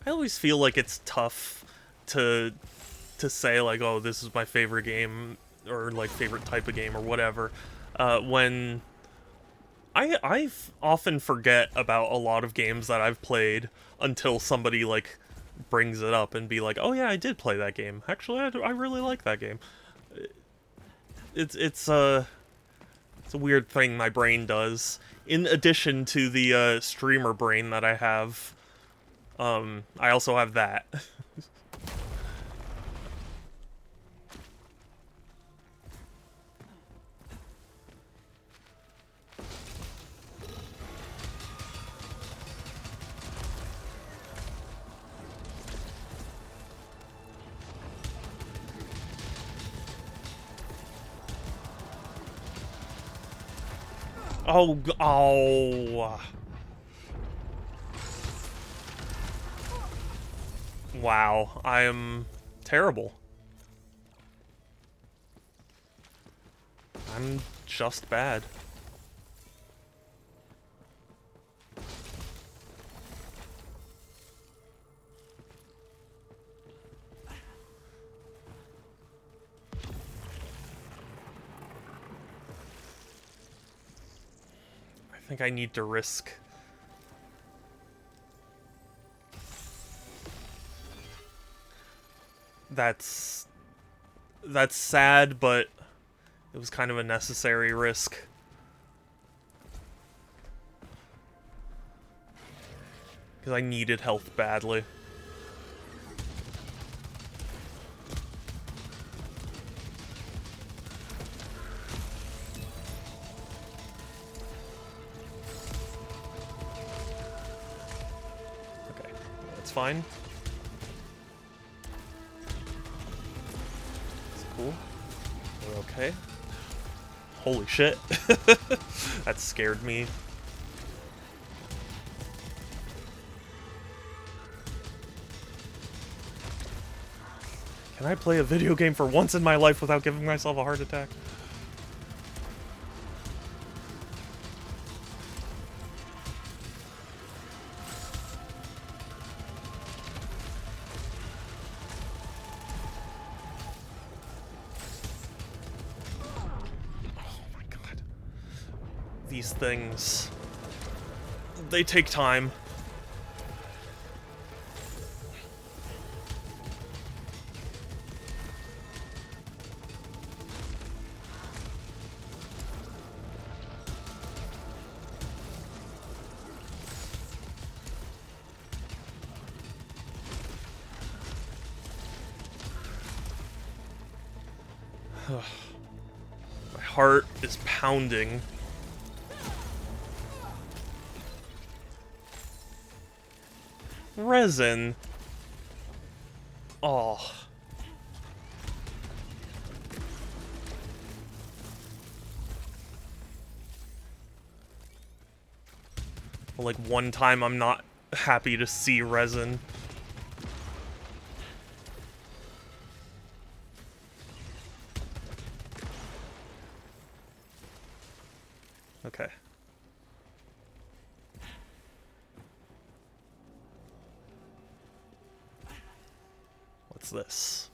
I always feel like it's tough to say like, oh, this is my favorite game or like favorite type of game or whatever, when I often forget about a lot of games that I've played until somebody like brings it up and be like, oh yeah, I did play that game. Actually, I really like that game. It's a weird thing my brain does. In addition to the streamer brain that I have, I also have that. Oh, oh. Wow, I am terrible. I'm just bad. think I need to risk. That's sad, but it was kind of a necessary risk. Because I needed health badly. Okay, that's fine. That's cool. We're okay. Holy shit. That scared me. Can I play a video game for once in my life without giving myself a heart attack? Oh my god. These things... they take time. My heart is pounding. Resin. Oh. Like, one time I'm not happy to see resin. Okay. What's this?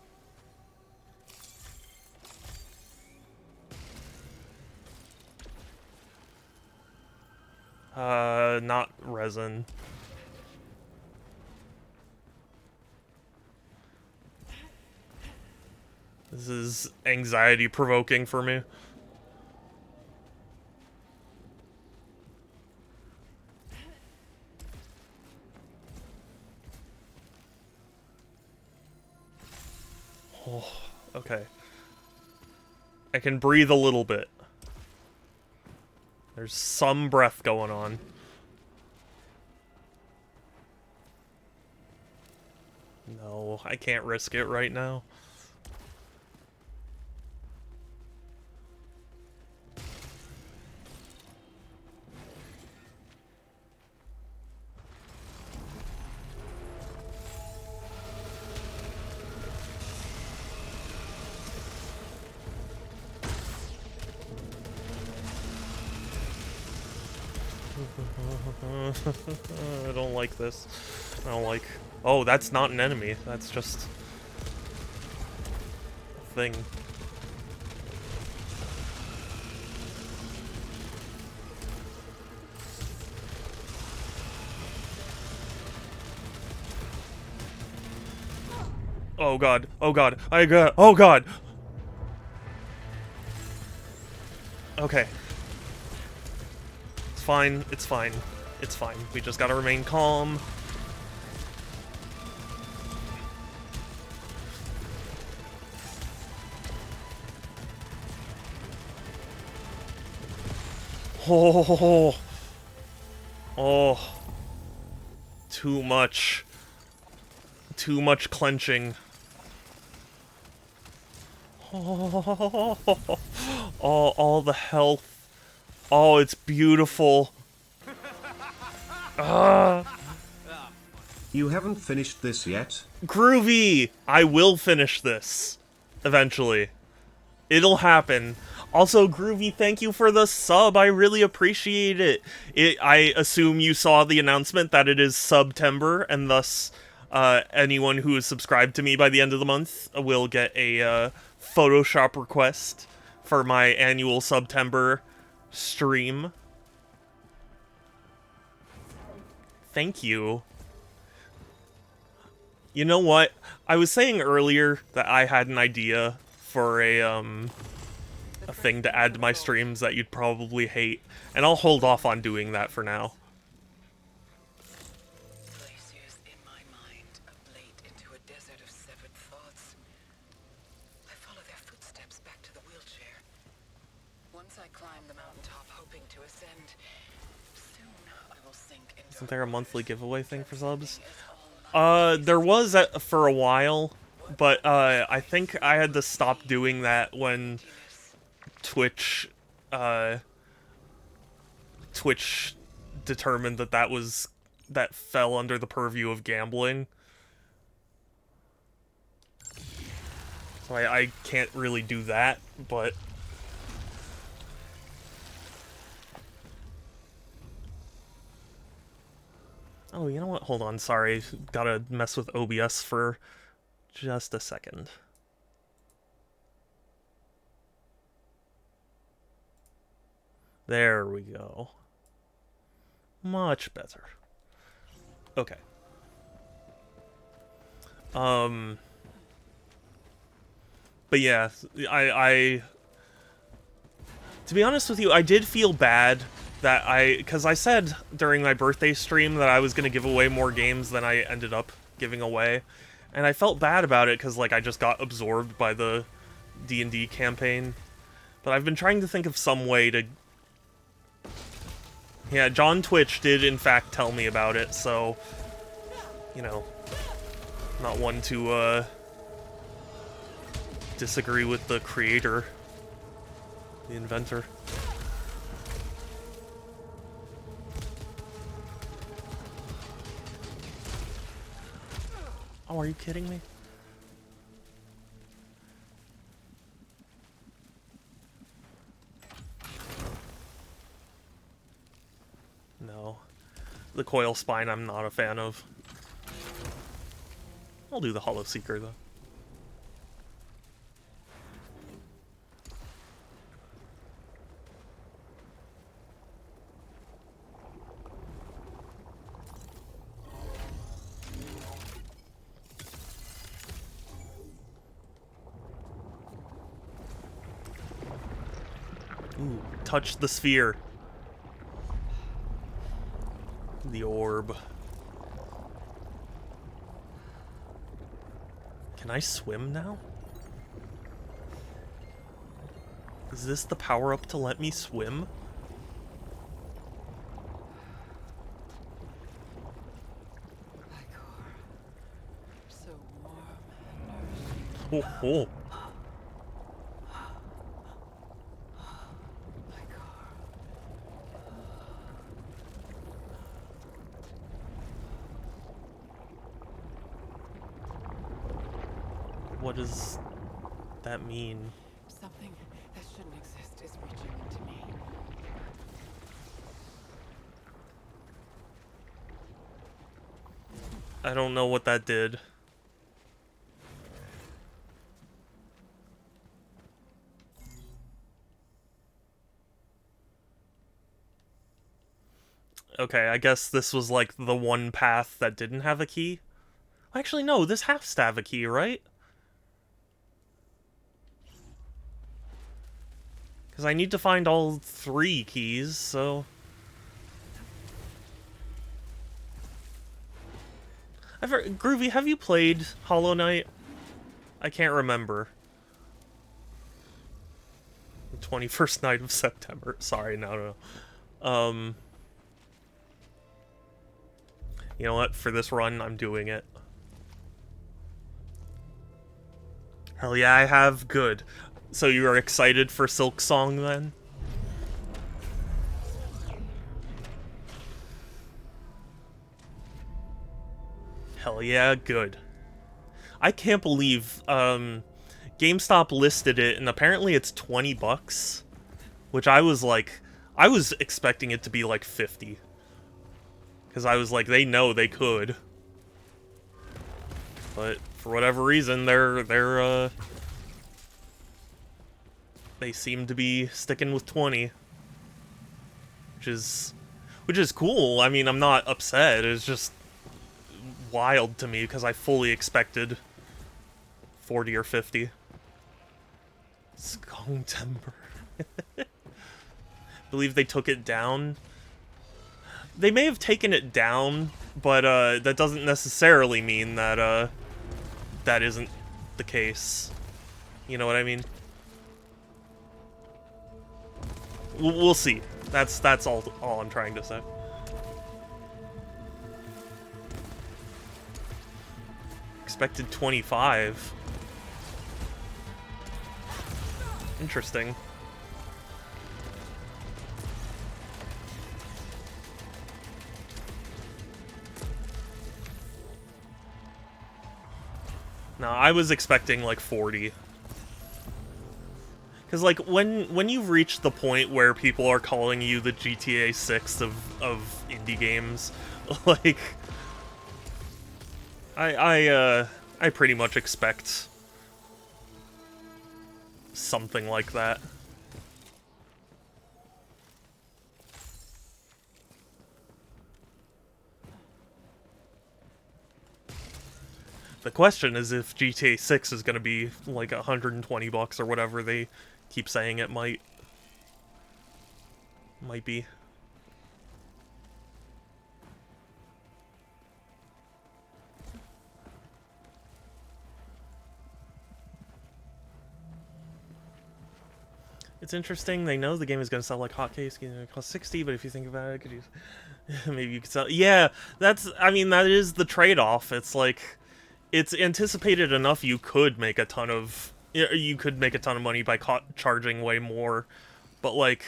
Not resin. This is anxiety-provoking for me. Oh, okay. I can breathe a little bit. There's some breath going on. No, I can't risk it right now. I don't like this. I don't like... Oh, that's not an enemy. That's just... a thing. Oh god. Oh god. I got... Oh god! Okay. It's fine. It's fine. It's fine. We just gotta remain calm. Oh. Oh. Too much. Too much clenching. Oh, all the health. Oh, it's beautiful. You haven't finished this yet? Groovy! I will finish this. Eventually. It'll happen. Also, Groovy, thank you for the sub. I really appreciate it. I assume you saw the announcement that it is September, and thus anyone who is subscribed to me by the end of the month will get a Photoshop request for my annual September stream. Thank you. You know what? I was saying earlier that I had an idea for a thing to add to my streams that you'd probably hate, and I'll hold off on doing that for now. Glaciers in my mind ablate into a desert of severed thoughts. I follow their footsteps back to the wheelchair. Once I climb the mountaintop hoping to ascend, soon I will sink into Isn't there a monthly giveaway thing for subs? all There was for a while, but I think I had to stop doing that when Twitch Twitch determined that that fell under the purview of gambling. So I can't really do that, but oh, you know what? Hold on, sorry. Gotta mess with OBS for just a second. There we go. Much better. Okay. But yeah, I to be honest with you, I did feel bad that because I said during my birthday stream that I was going to give away more games than I ended up giving away. And I felt bad about it because, like, I just got absorbed by the D&D campaign. But I've been trying to think of some way to... Yeah, John Twitch did, in fact, tell me about it, so... You know, not one to, disagree with the creator. The inventor. Oh, are you kidding me? No. The coil spine I'm not a fan of. I'll do the Hollow Seeker, though. Ooh, touch the sphere. The orb. Can I swim now? Is this the power-up to let me swim? my core, so warm and nourishing. Oh, oh. My core. What does that mean? Something that shouldn't exist is reaching into me. I don't know what that did. Okay, I guess this was like the one path that didn't have a key. Actually, no, this has to have a key, right? Because I need to find all 3 keys, so... Groovy, have you played Hollow Knight? I can't remember. The 21st night of September. Sorry, no. You know what? For this run, I'm doing it. Hell yeah, I have. Good. So you are excited for Silk Song, then? Hell yeah, good. I can't believe, GameStop listed it, and apparently it's $20, which I was expecting it to be like 50. Because I was like, they know they could. But for whatever reason, they seem to be sticking with 20. Which which is cool. I mean, I'm not upset. It's just wild to me because I fully expected 40 or 50. Skong Timber. Believe they took it down. They may have taken it down, but that doesn't necessarily mean that that isn't the case. You know what I mean? We'll see. That's all I'm trying to say. Expected 25. Interesting. No, I was expecting like 40. Because like when you've reached the point where people are calling you the GTA 6 of indie games, like I pretty much expect something like that. The question is if GTA 6 is going to be like $120 or whatever they keep saying it might be. It's interesting. They know the game is going to sell like hotcakes. It's going to cost 60, but if you think about it, could you maybe you could sell. Yeah, I mean that is the trade-off. It's like it's anticipated enough you could make a ton of money by charging way more, but like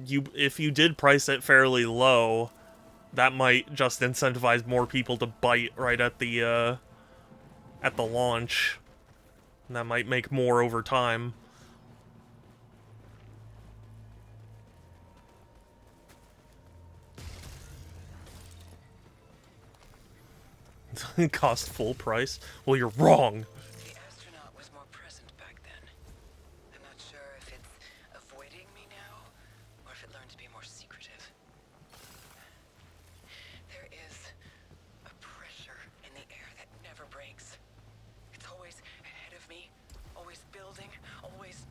if you did price it fairly low, that might just incentivize more people to bite right at the launch. And that might make more over time. Cost full price? Well, you're wrong. The astronaut was more present back then. I'm not sure if it's avoiding me now, or if it learned to be more secretive. There is a pressure in the air that never breaks. It's always ahead of me, always building, always...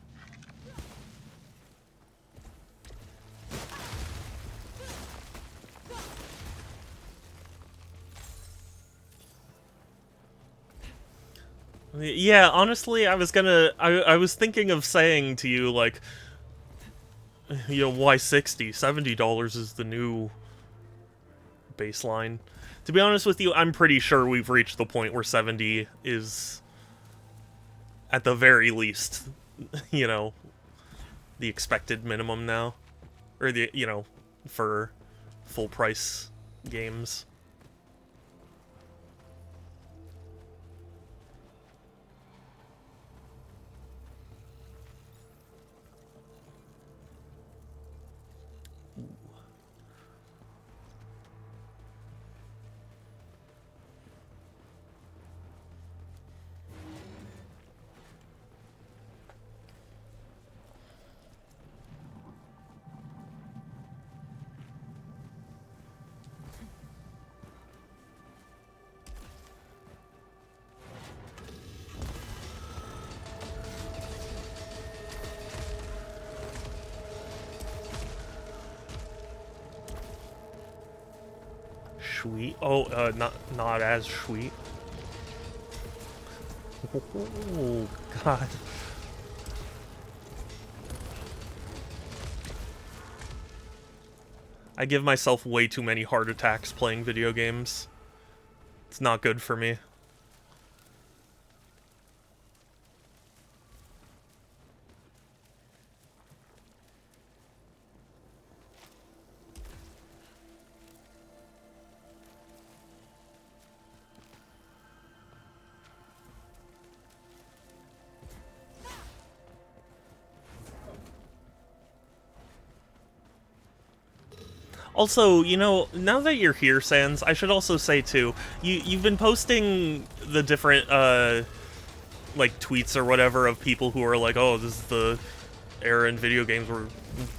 Yeah, honestly, I was thinking of saying to you, like, you know, why 60? $70 is the new baseline. To be honest with you, I'm pretty sure we've reached the point where 70 is, at the very least, you know, the expected minimum now. Or you know, for full price games. Sweet. Oh, not as sweet. Oh, God. I give myself way too many heart attacks playing video games. It's not good for me. Also, you know, now that you're here, Sans, I should also say, too, you've been posting the different, like, tweets or whatever of people who are like, oh, this is the era in video games where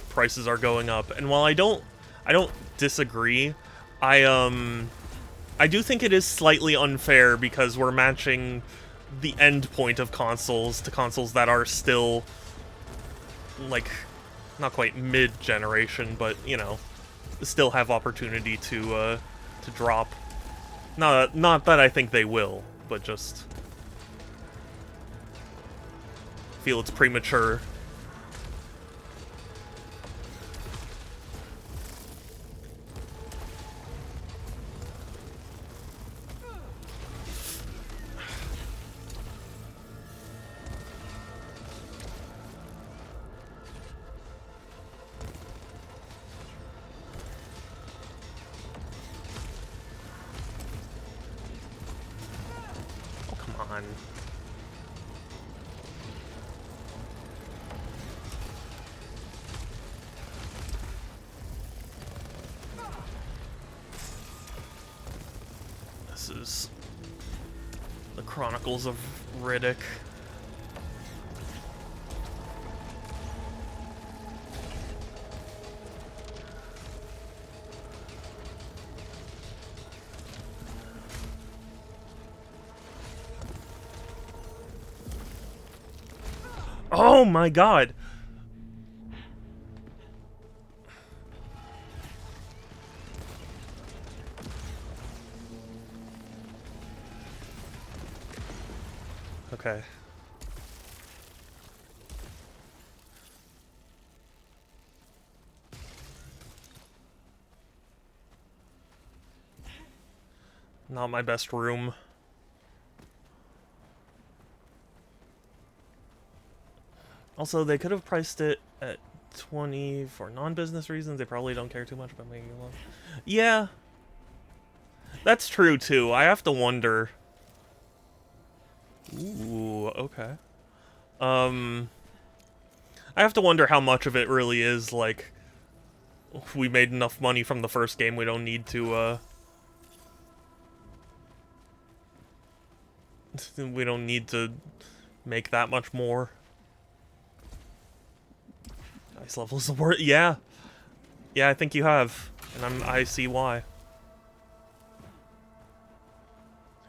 prices are going up. And while I don't disagree, I do think it is slightly unfair because we're matching the end point of consoles to consoles that are still, like, not quite mid-generation, but, you know, still have opportunity to drop. Not that I think they will, but just feel it's premature. On. This is the Chronicles of Riddick. Oh my god! Okay. Not my best room. Also, they could have priced it at 20 for non-business reasons. They probably don't care too much about making it low. Yeah. That's true, too. I have to wonder. Ooh, okay. I have to wonder how much of it really is, like, we made enough money from the first game, we don't need to, we don't need to make that much more. Ice level's the worst. Yeah. Yeah, I think you have. And I see why.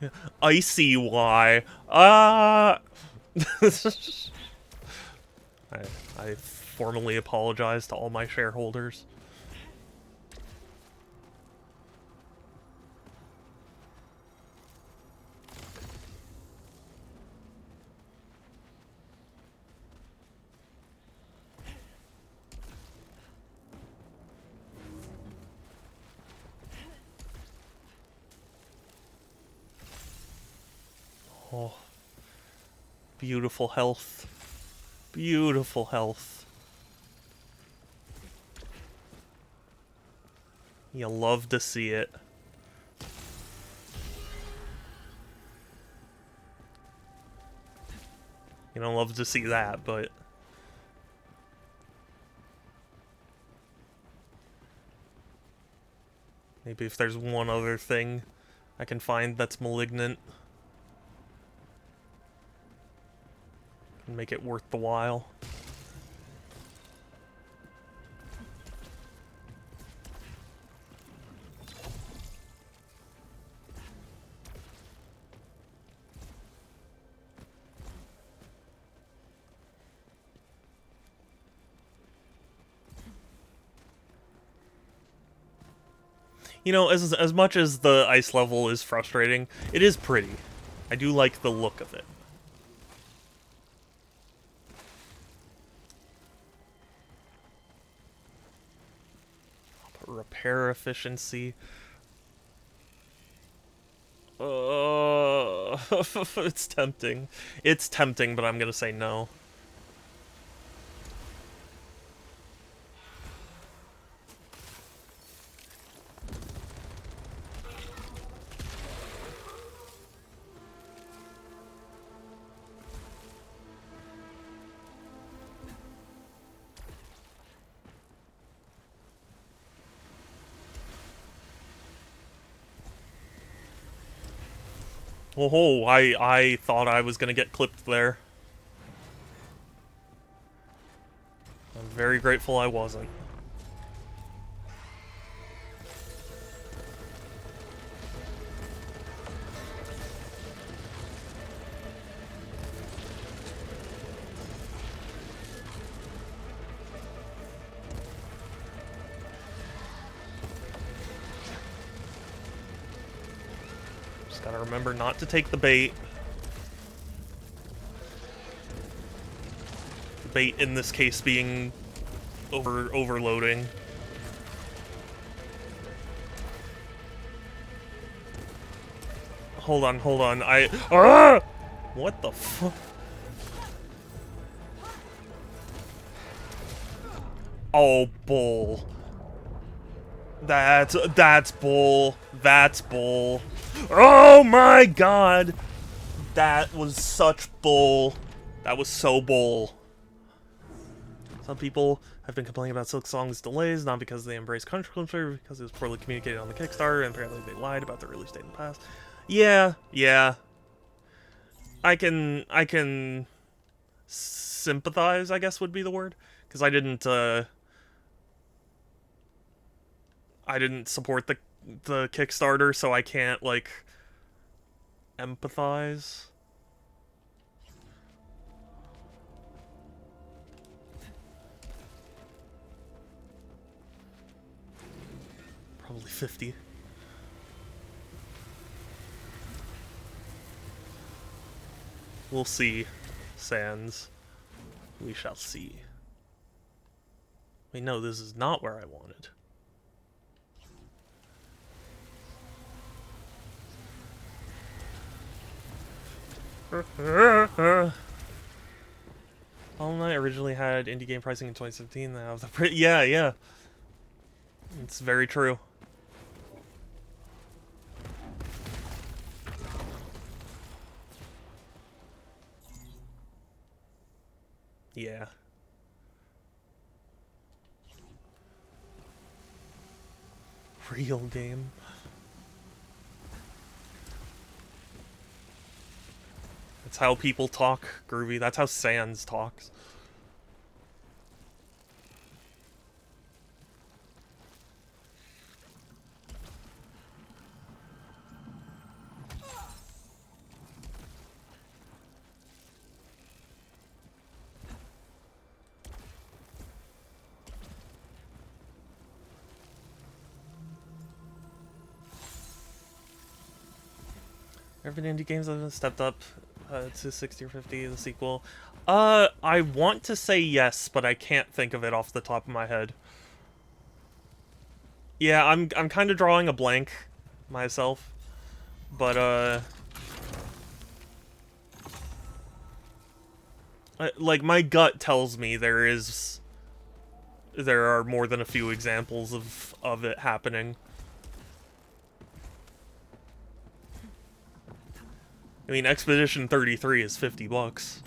Yeah. I see why. I formally apologize to all my shareholders. Oh, beautiful health. Beautiful health. You love to see it. You don't love to see that, but... maybe if there's one other thing I can find that's malignant, and make it worth the while. You know, as much as the ice level is frustrating, it is pretty. I do like the look of it. Repair efficiency. It's tempting. It's tempting, but I'm gonna say no. Oh, I thought I was gonna get clipped there. Very grateful I wasn't. Just gotta remember not to take the bait. The bait in this case being overloading. Hold on, hold on. What the fuck? Oh, bull. That's bull. That's bull. Oh my god! That was such bull. That was so bull. Some people have been complaining about Silk Song's delays, not because they embraced country culture, because it was poorly communicated on the Kickstarter, and apparently they lied about the release date in the past. Yeah. I can sympathize, I guess would be the word, because I didn't support the Kickstarter, so I can't like empathize. Probably 50. We'll see, Sans. We shall see. Wait, no, this is not where I wanted. Hollow Knight originally had indie game pricing in 2017. Now the yeah. It's very true. Yeah. Real game. That's how people talk, Groovy. That's how Sans talks. There have been indie games that have stepped up to 60 or 50, the sequel. I want to say yes, but I can't think of it off the top of my head. Yeah, I'm kind of drawing a blank myself, but like my gut tells me there are more than a few examples of it happening. I mean, Expedition 33 is $50.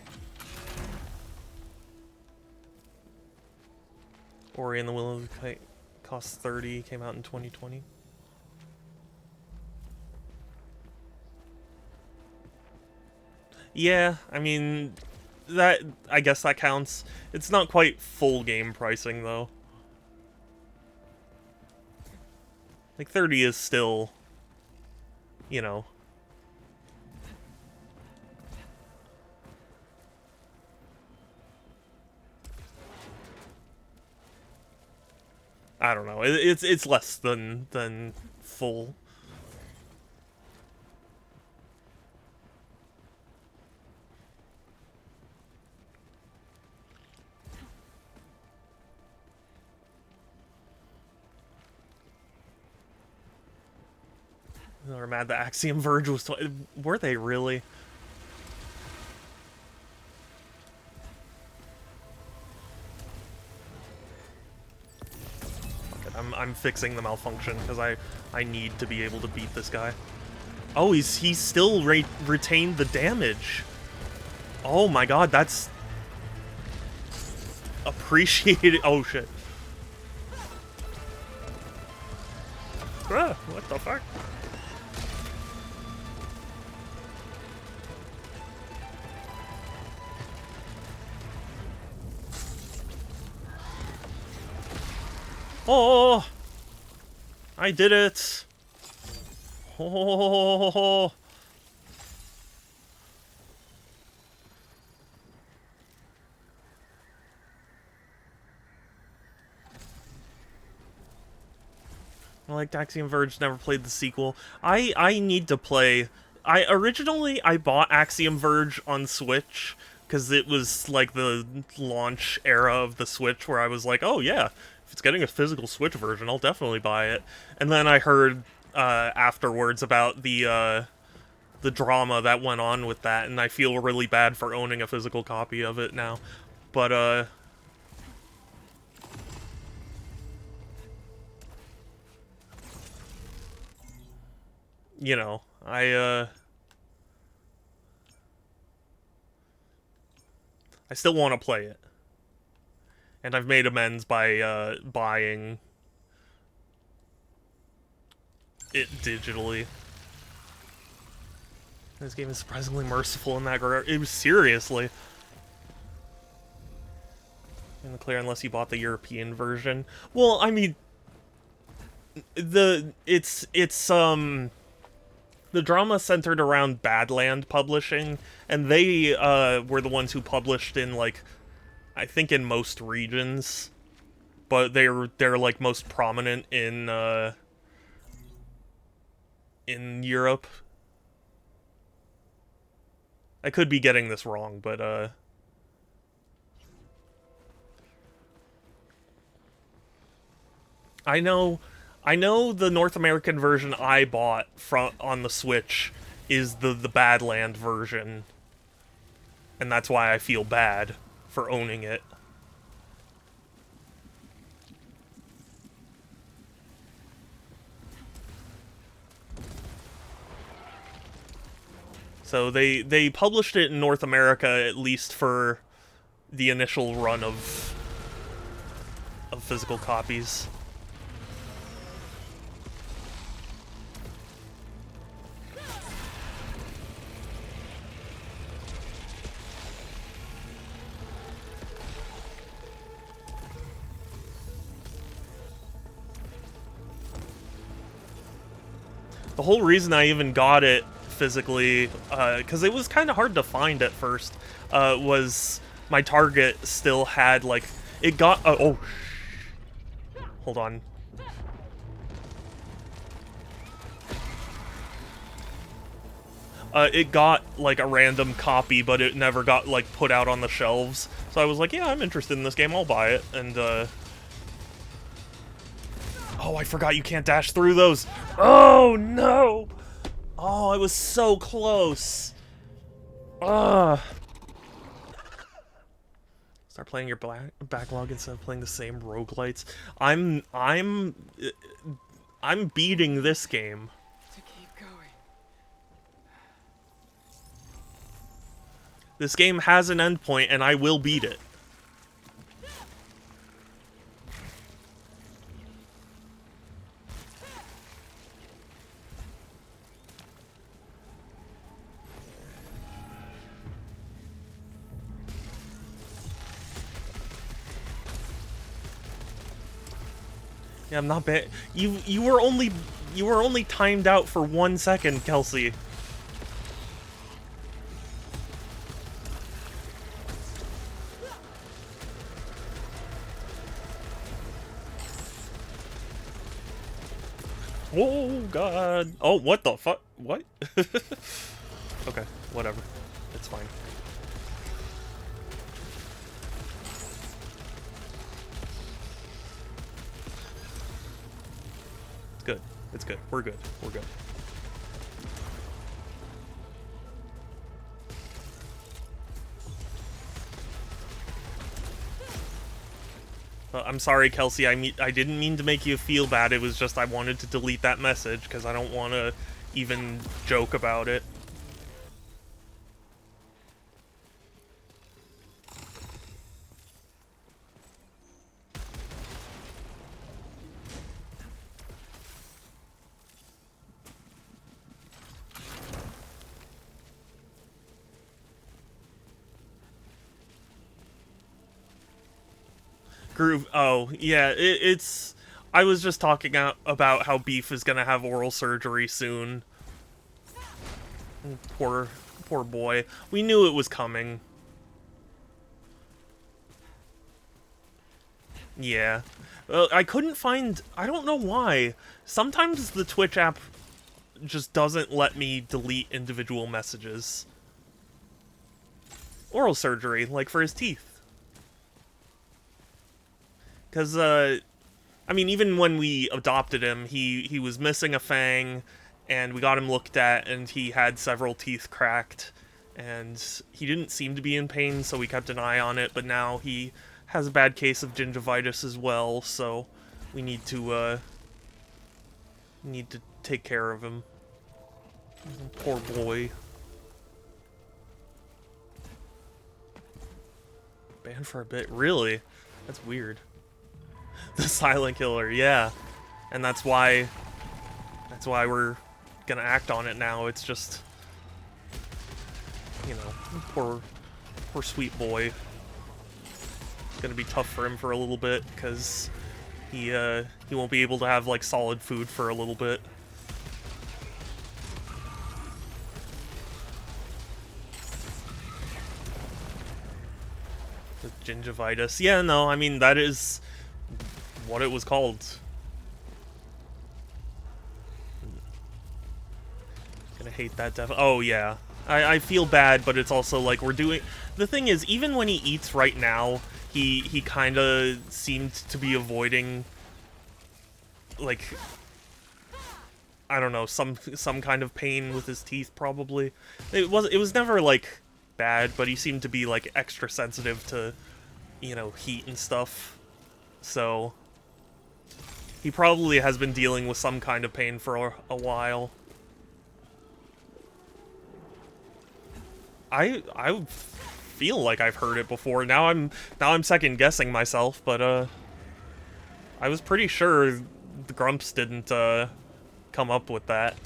Ori and the Will of the Kite costs 30, came out in 2020. Yeah, I mean, I guess that counts. It's not quite full game pricing, though. Like, 30 is still, you know... I don't know. It's less than full. They were mad that Axiom Verge was... Were they really? I'm fixing the malfunction because I need to be able to beat this guy. Oh, he's still retained the damage. Oh my god, that's appreciated. Oh shit. Ah, what the fuck? Oh! I did it! Oh! I liked Axiom Verge, never played the sequel. I need to play... I bought Axiom Verge on Switch, because it was, like, the launch era of the Switch, where I was like, oh yeah, if it's getting a physical Switch version, I'll definitely buy it. And then I heard, afterwards about the drama that went on with that, and I feel really bad for owning a physical copy of it now. But, you know, I still want to play it. And I've made amends by, buying it digitally. This game is surprisingly merciful in that regard. It was seriously. In the clear unless you bought the European version. Well, I mean, the drama centered around Badland Publishing, and they were the ones who published in, like, I think in most regions, but they're like most prominent in Europe. I could be getting this wrong, but I know the North American version I bought on the Switch is the Badland version, and that's why I feel bad for owning it. So they published it in North America, at least for the initial run of physical copies. The whole reason I even got it physically, because it was kind of hard to find at first, was my Target still had, like, it got, oh, hold on. It got, like, a random copy, but it never got, like, put out on the shelves. So I was like, yeah, I'm interested in this game, I'll buy it, and, oh, I forgot you can't dash through those! Oh, no! Oh, I was so close! Ugh. Start playing your backlog instead of playing the same roguelites. I'm beating this game. To keep going. This game has an endpoint, and I will beat it. Yeah, I'm not bad. You were only timed out for 1 second, Kelsey. Oh god. Oh, what the fuck? What? Okay, whatever. It's fine. It's good. It's good. We're good. We're good. I'm sorry, Kelsey. I didn't mean to make you feel bad. It was just I wanted to delete that message because I don't want to even joke about it. Groove. Oh, yeah. It's. I was just talking about how Beef is gonna have oral surgery soon. Poor, poor boy. We knew it was coming. Yeah. I couldn't find... I don't know why. Sometimes the Twitch app just doesn't let me delete individual messages. Oral surgery, like for his teeth. Because, I mean, even when we adopted him, he was missing a fang, and we got him looked at, and he had several teeth cracked, and he didn't seem to be in pain, so we kept an eye on it, but now he has a bad case of gingivitis as well, so we need to take care of him. Poor boy. Banned for a bit? Really? That's weird. The silent killer, yeah. And that's why we're gonna act on it now. It's just, you know, poor sweet boy. It's gonna be tough for him for a little bit, because he won't be able to have, like, solid food for a little bit. The gingivitis. Yeah, no, I mean, that is what it was called. Gonna hate that oh, yeah. I feel bad, but it's also like we're doing... The thing is, even when he eats right now, he kind of seemed to be avoiding, like, I don't know, some kind of pain with his teeth, probably. It was never, like, bad, but he seemed to be, like, extra sensitive to, you know, heat and stuff. So he probably has been dealing with some kind of pain for a while. I feel like I've heard it before. Now I'm second guessing myself, but I was pretty sure the Grumps didn't come up with that.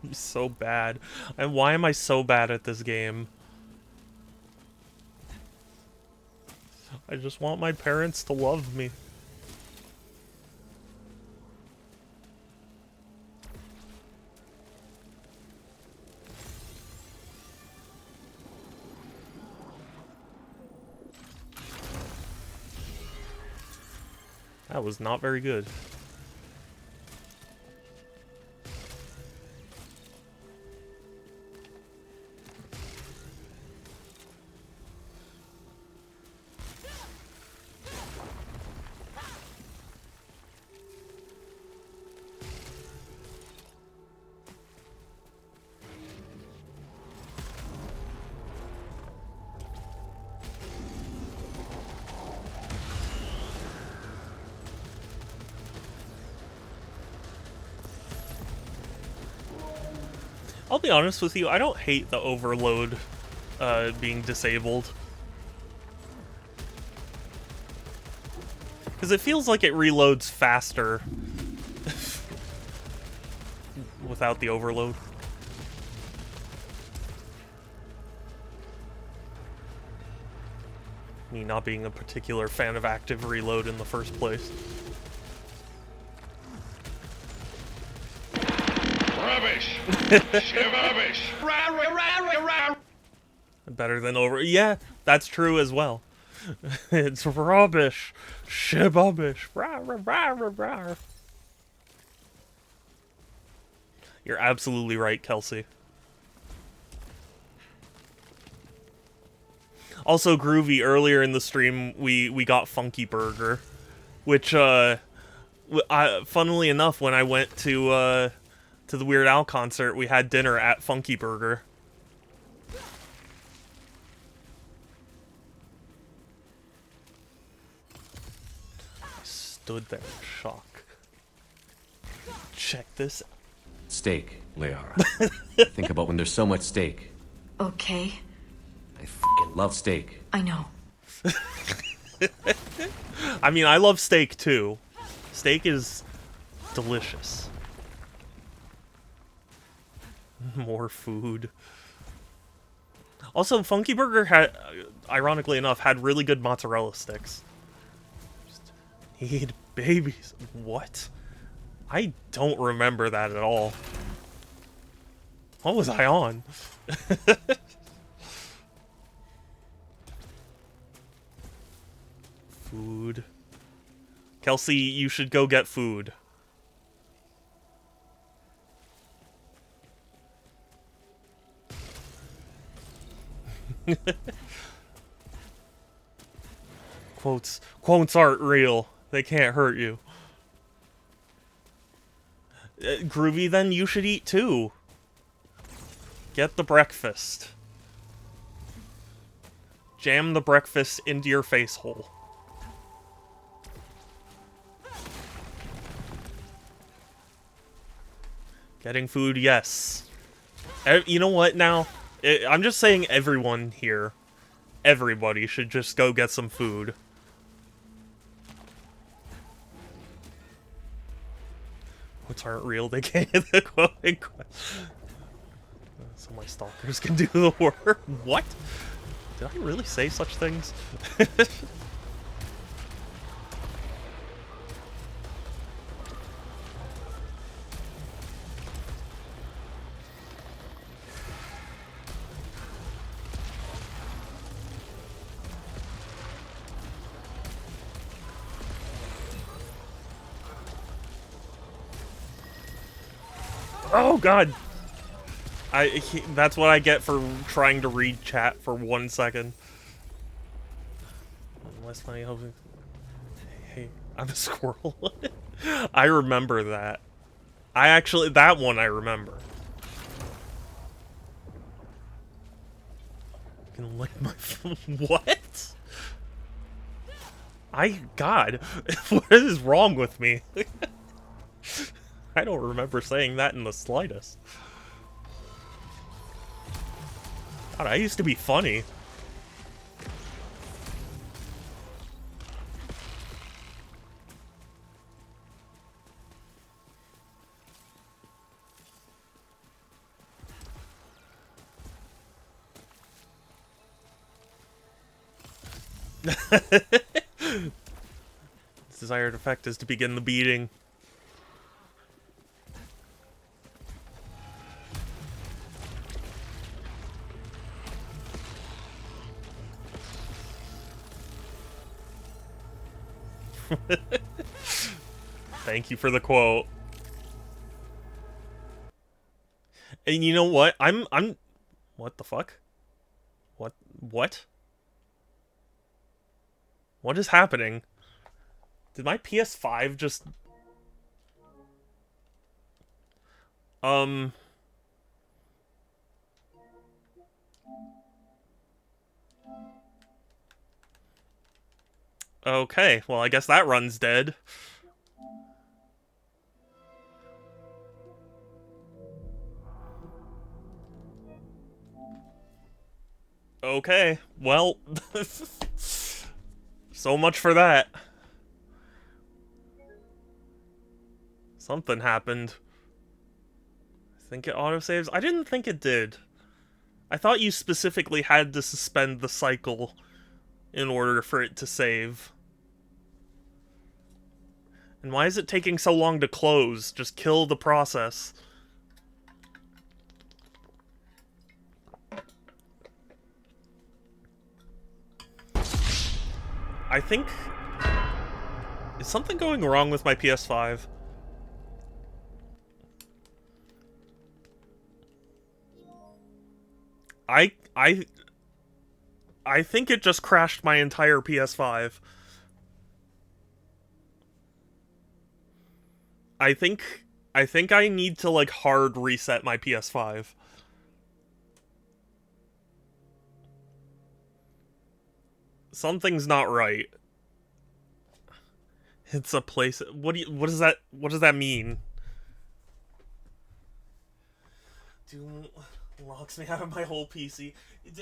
He's so bad. And why am I so bad at this game? I just want my parents to love me. That was not very good. I'll be honest with you, I don't hate the overload being disabled. Because it feels like it reloads faster without the overload. Me not being a particular fan of active reload in the first place. Rubbish! Rubbish! Better than over... Yeah, that's true as well. It's rubbish. Shibubbish. You're absolutely right, Kelsey. Also, Groovy, earlier in the stream, we got Funky Burger, which, funnily enough, when I went to the Weird Al concert, we had dinner at Funky Burger. stood there in shock. Check this out. Steak, Liara. Think about when there's so much steak. Okay, I fucking love steak. I know. I mean, I love steak too. Steak is delicious. More food. Also, Funky Burger had, ironically enough, had really good mozzarella sticks. Just need babies. What? I don't remember that at all. What was I on? Food. Kelsey, you should go get food. Quotes aren't real. They can't hurt you. Groovy, then you should eat too. Get the breakfast. Jam the breakfast into your face hole. Getting food, yes. You know what now? I'm just saying everyone here. Everybody should just go get some food. Quotes aren't real, they can't hit the quoting. So my stalkers can do the work. What? Did I really say such things? Oh god! That's what I get for trying to read chat for 1 second. Less money hoping. Hey, I'm a squirrel. I remember that. That one I remember. Can lick my what? God, what is wrong with me? I don't remember saying that in the slightest. God, I used to be funny. Its desired effect is to begin the beating. Thank you for the quote. And you know what? I'm what the fuck? What What is happening? Did my PS5 just Okay, well I guess that run's dead. Okay, well, so much for that. Something happened. I think it autosaves. I didn't think it did. I thought you specifically had to suspend the cycle in order for it to save. And why is it taking so long to close? Just kill the process. I think... Is something going wrong with my PS5? I think it just crashed my entire PS5. I think I need to, like, hard reset my PS5. Something's not right. It's a place. What does that mean? Doom locks me out of my whole PC.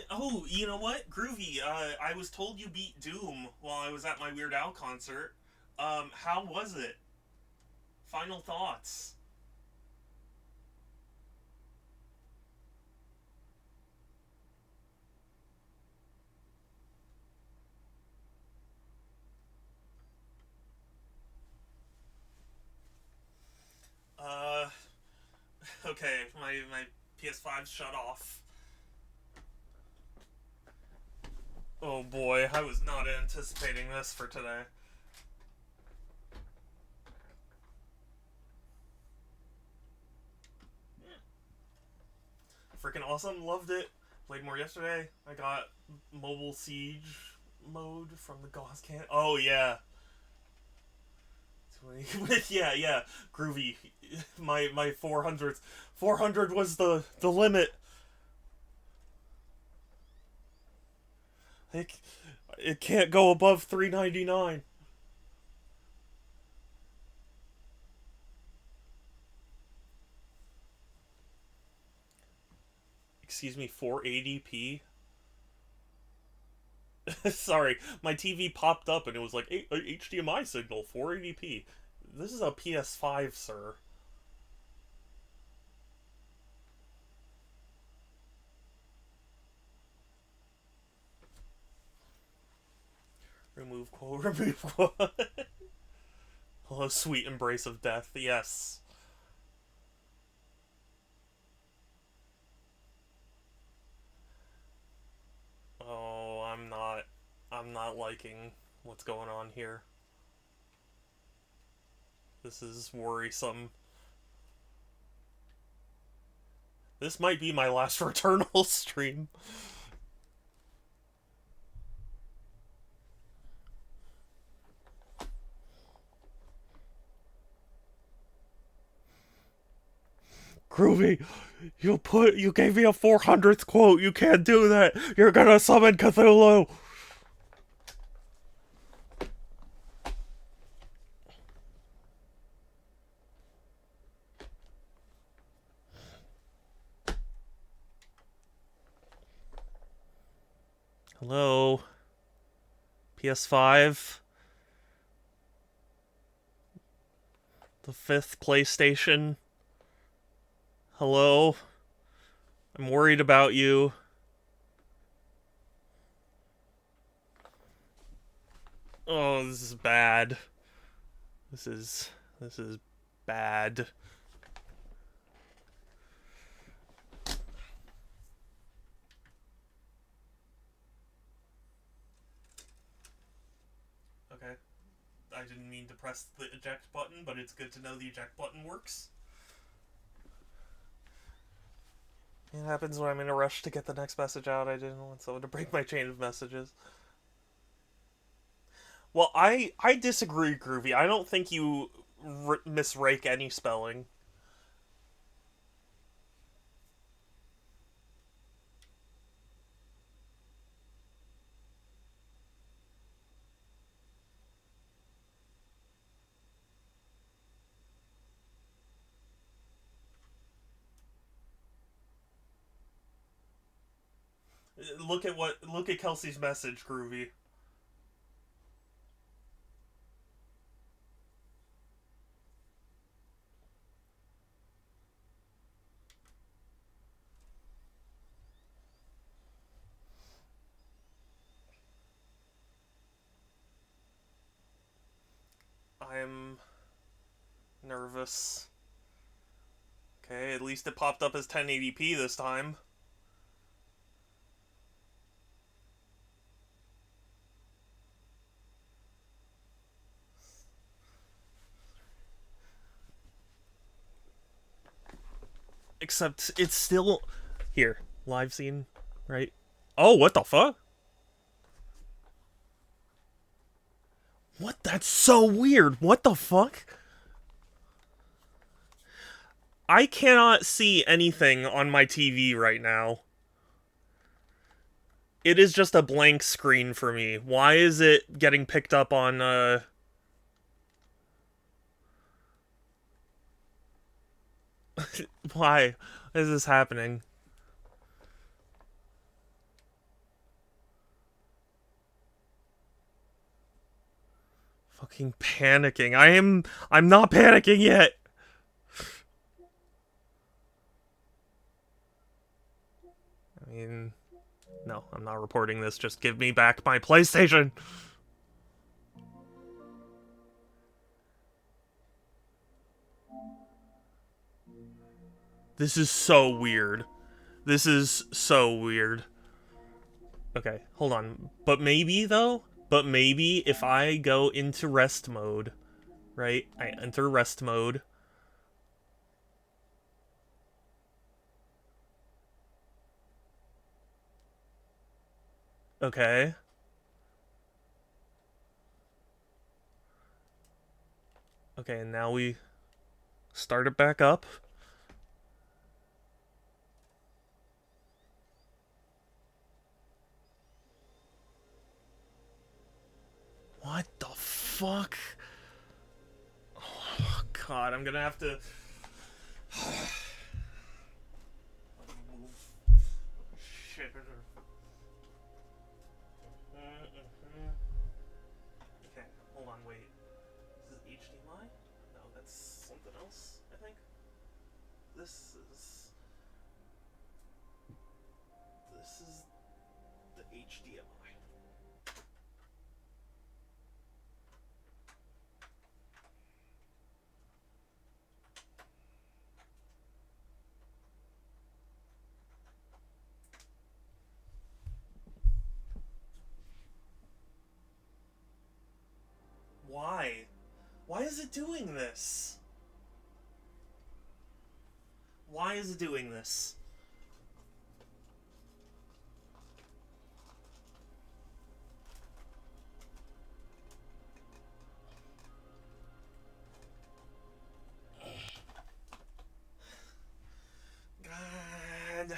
Oh, you know what? Groovy, I was told you beat Doom while I was at my Weird Al concert. How was it? Final thoughts. Uh, okay, my PS5's shut off. Oh boy, I was not anticipating this for today. Freaking awesome, loved it. Played more yesterday. I got mobile siege mode from the Gauss can. Oh yeah, yeah, groovy. My 400 was the limit. It can't go above 399. Excuse me, 480p. Sorry, my TV popped up and it was like HDMI signal 480p. This is a PS5, sir. Remove quote, remove quote. Hello, sweet embrace of death. Yes. Oh, I'm not liking what's going on here. This is worrisome. This might be my last Returnal stream. Groovy, you gave me a 400th quote. You can't do that. You're gonna summon Cthulhu. Hello, PS5, the fifth PlayStation. Hello, I'm worried about you. Oh, this is bad. This is bad. Okay. I didn't mean to press the eject button, but it's good to know the eject button works. It happens when I'm in a rush to get the next message out. I didn't want someone to break my chain of messages. Well, I disagree, Groovy. I don't think you misrake any spelling. Look at Kelsey's message, Groovy. I'm nervous. Okay, at least it popped up as 1080p this time. Except it's still here. Live scene, right? Oh, what the fuck? What? That's so weird. What the fuck? I cannot see anything on my TV right now. It is just a blank screen for me. Why is it getting picked up on Why is this happening? Fucking panicking. I'm not panicking yet. I mean, no, I'm not reporting this. Just give me back my PlayStation. This is so weird. This is so weird. Okay, hold on. But maybe, though? But maybe if I go into rest mode, right? I enter rest mode. Okay. Okay, and now we start it back up. What the fuck? Oh, God, I'm gonna have to... Shit. Okay, hold on, wait. This is HDMI? No, that's something else, I think. This is... This is the HDMI. Why? Why is it doing this? Why is it doing this? God.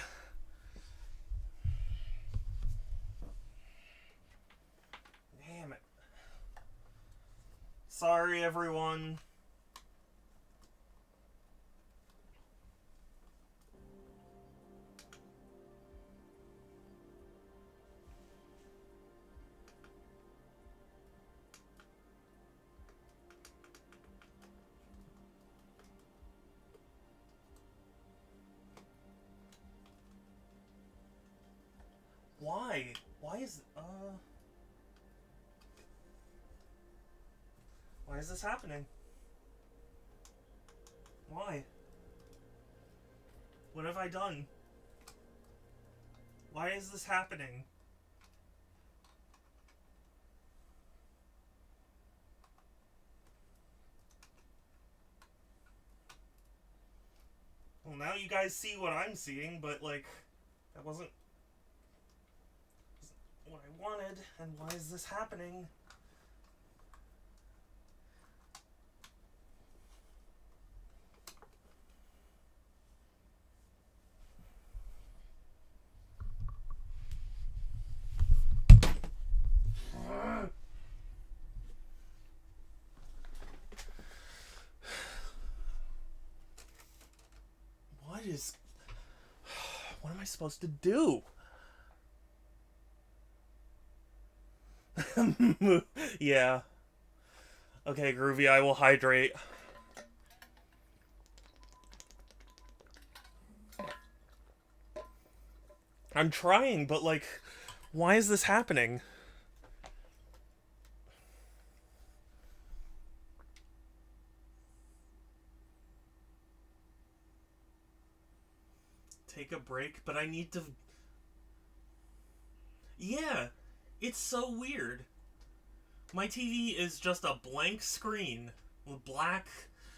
Damn it. Sorry, everyone. Why? Why is why is this happening? Why? What have I done? Why is this happening? Well, now you guys see what I'm seeing, but, like, that wasn't what I wanted, and why is this happening? What is... What am I supposed to do? Yeah. Okay, Groovy, I will hydrate. I'm trying, but, like, why is this happening? Take a break, but I need to... Yeah, it's so weird. My TV is just a blank screen with black...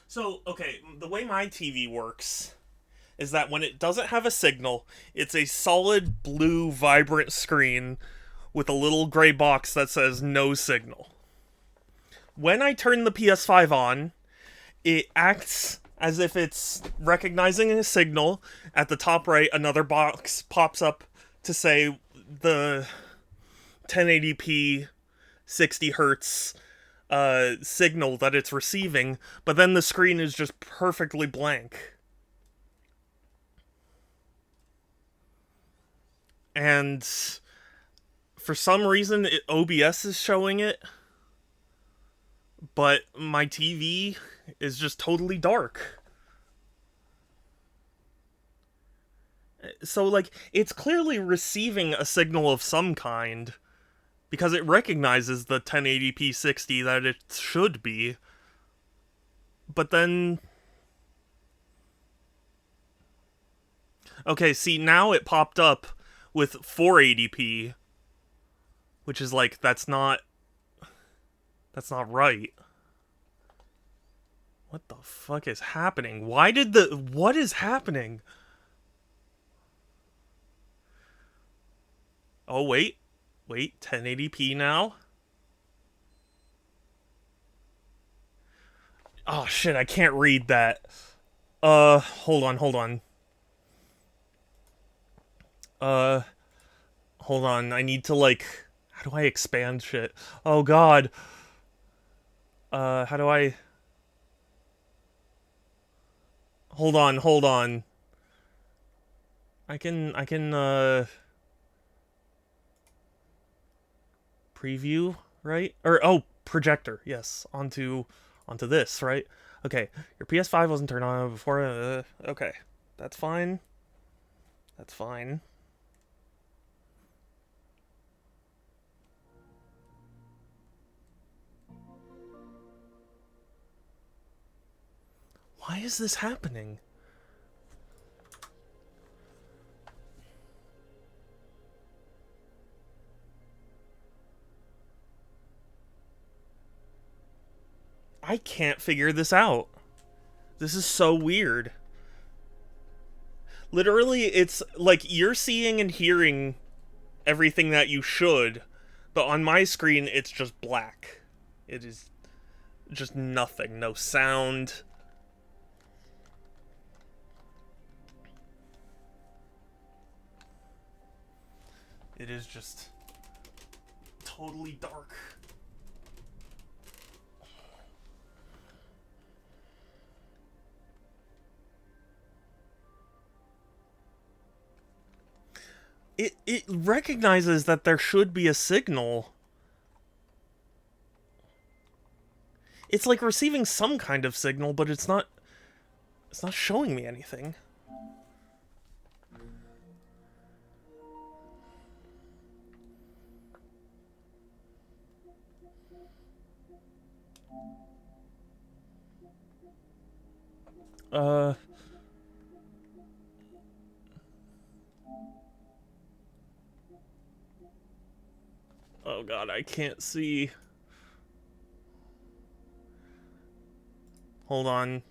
So, okay, the way my TV works is that when it doesn't have a signal, it's a solid blue vibrant screen with a little gray box that says no signal. When I turn the PS5 on, it acts as if it's recognizing a signal. At the top right, another box pops up to say the 1080p 60 hertz signal that it's receiving, but then the screen is just perfectly blank. and for some reason OBS is showing it, but my TV is just totally dark. So, like, it's clearly receiving a signal of some kind because it recognizes the 1080p 60 that it should be. But then. Okay, see, now it popped up with 480p, which is like, that's not. That's not right. What the fuck is happening? Why did the. What is happening? Oh, wait. Wait, 1080p now? Oh, shit, I can't read that. Hold on, hold on. Uh, Hold on. I need to, like. How do I expand shit? Oh, God. How do I. Hold on, hold on. Preview, right? Or, oh, projector, yes. Onto this, right? Okay, your PS5 wasn't turned on before, okay. That's fine. That's fine. Why is this happening? I can't figure this out. This is so weird. Literally, it's like you're seeing and hearing everything that you should, but on my screen, it's just black. It is just nothing. No sound. It is just totally dark. It recognizes that there should be a signal. It's like receiving some kind of signal, but it's not showing me anything. Uh Oh god, I can't see. Hold on.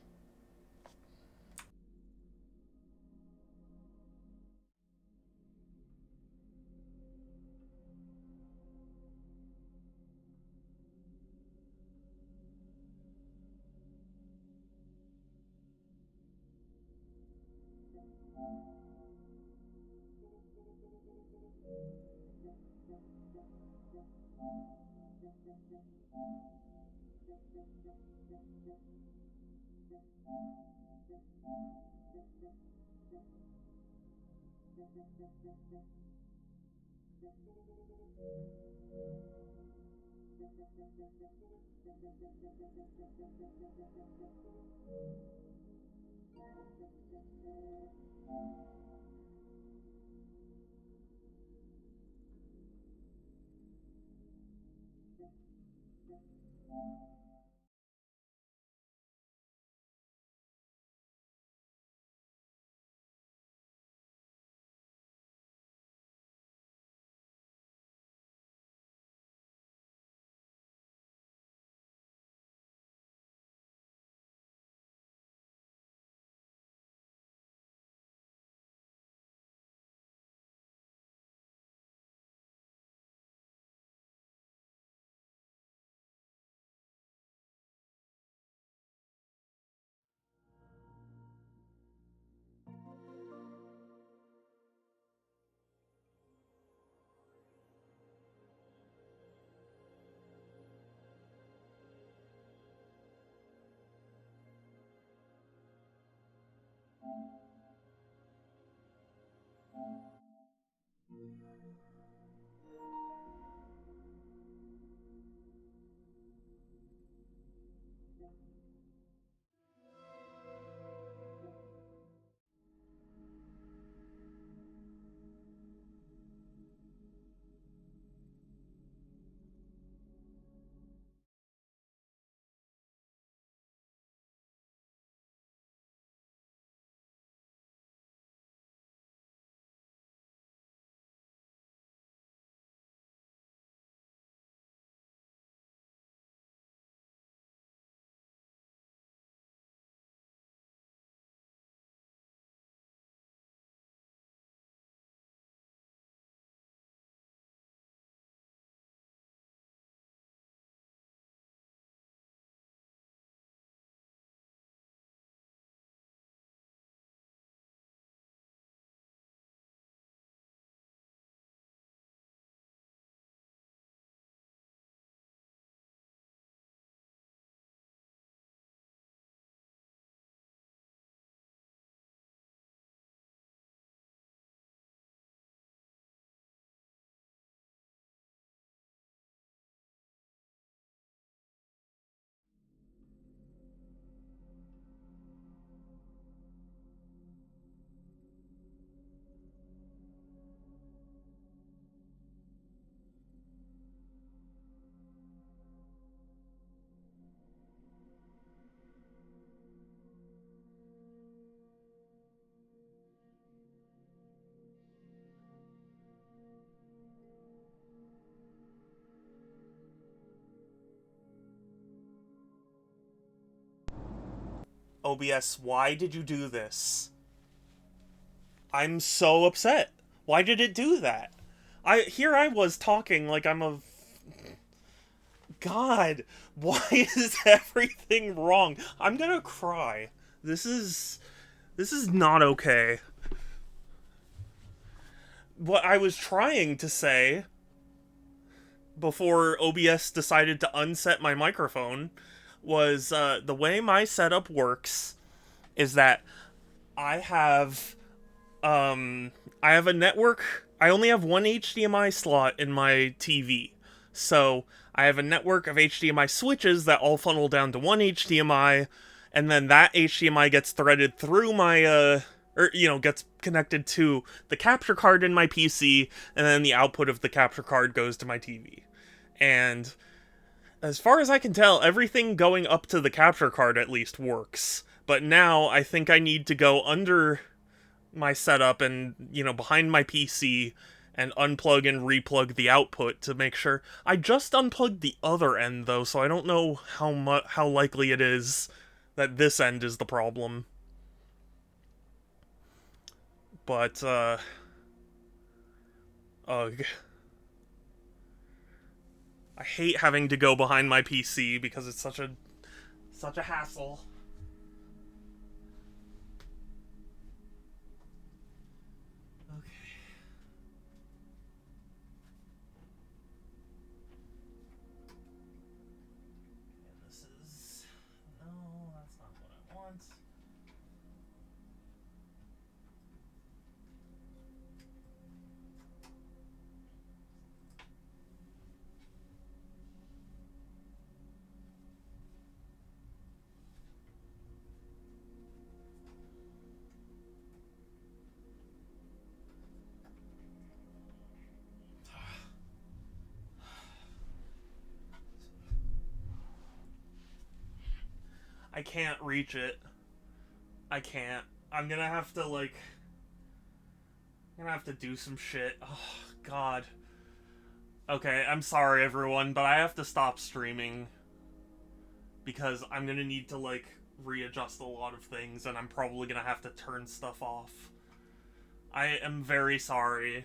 OBS, why did you do this? I'm so upset. Why did it do that? Here I was talking like I'm a... God, why is everything wrong? I'm gonna cry. This is not okay. What I was trying to say before OBS decided to unset my microphone was the way my setup works is that I have a network. I only have one HDMI slot in my TV. So I have a network of HDMI switches that all funnel down to one HDMI, and then that HDMI gets threaded through my gets connected to the capture card in my PC, and then the output of the capture card goes to my TV. And as far as I can tell, everything going up to the capture card at least works. But now I think I need to go under my setup and, behind my PC and unplug and replug the output to make sure. I just unplugged the other end though, so I don't know how likely it is that this end is the problem. But ugh. I hate having to go behind my PC because it's such a hassle. I can't reach it. I can't. I'm gonna have to, do some shit. Oh, God. Okay, I'm sorry, everyone, but I have to stop streaming. Because I'm gonna need to, readjust a lot of things, and I'm probably gonna have to turn stuff off. I am very sorry.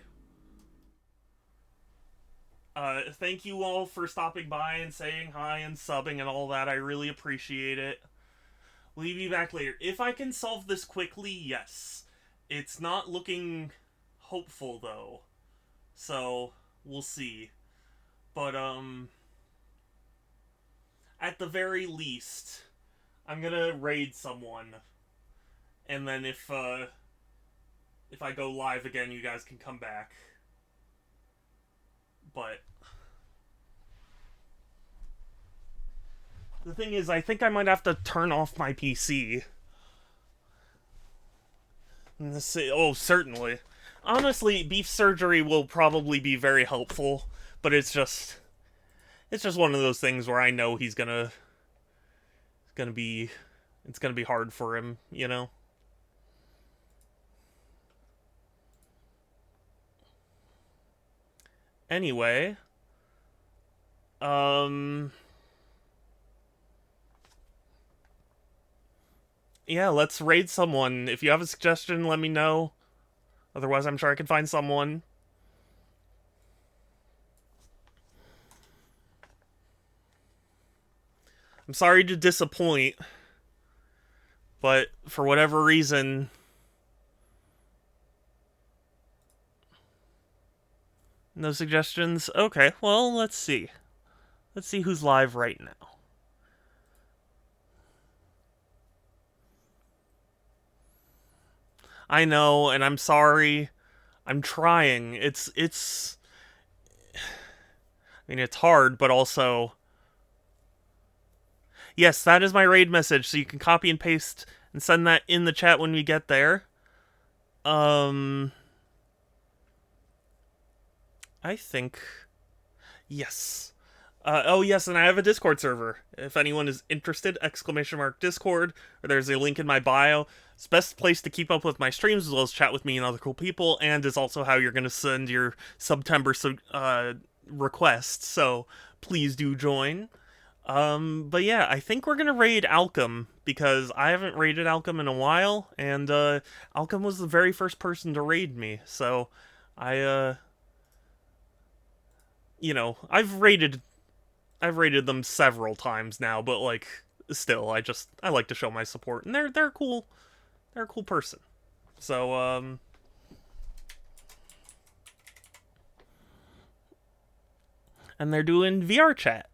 Thank you all for stopping by and saying hi and subbing and all that. I really appreciate it. Will you be back later? If I can solve this quickly, yes. It's not looking hopeful, though. So, we'll see. But, at the very least, I'm gonna raid someone. And then if I go live again, you guys can come back. But the thing is, I think I might have to turn off my PC. Oh, certainly. Honestly, beef surgery will probably be very helpful, but it's just one of those things where I know it's gonna be hard for him, Anyway, yeah, let's raid someone. If you have a suggestion, let me know. Otherwise, I'm sure I can find someone. I'm sorry to disappoint, but for whatever reason, no suggestions? Okay, well, let's see. Let's see who's live right now. I know, and I'm sorry. I'm trying. It's hard, but also... Yes, that is my raid message, so you can copy and paste and send that in the chat when we get there. I think... Yes. Oh, yes, and I have a Discord server. If anyone is interested, !Discord, or there's a link in my bio. It's the best place to keep up with my streams, as well as chat with me and other cool people, and is also how you're going to send your September requests, so please do join. But yeah, I think we're gonna raid Alchem because I haven't raided Alchem in a while, and Alchem was the very first person to raid me. So I I've raided them several times now, but like still I like to show my support, and they're cool. They're a cool person. So and they're doing VR chat.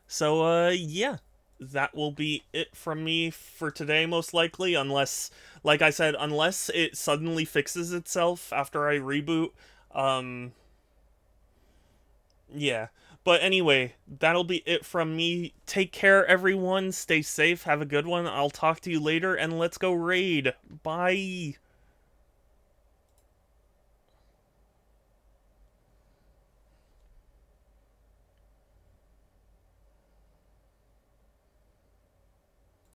So yeah, that will be it from me for today, most likely, unless, like I said, unless it suddenly fixes itself after I reboot. Um yeah. But anyway, that'll be it from me. Take care, everyone. Stay safe. Have a good one. I'll talk to you later, and let's go raid. Bye.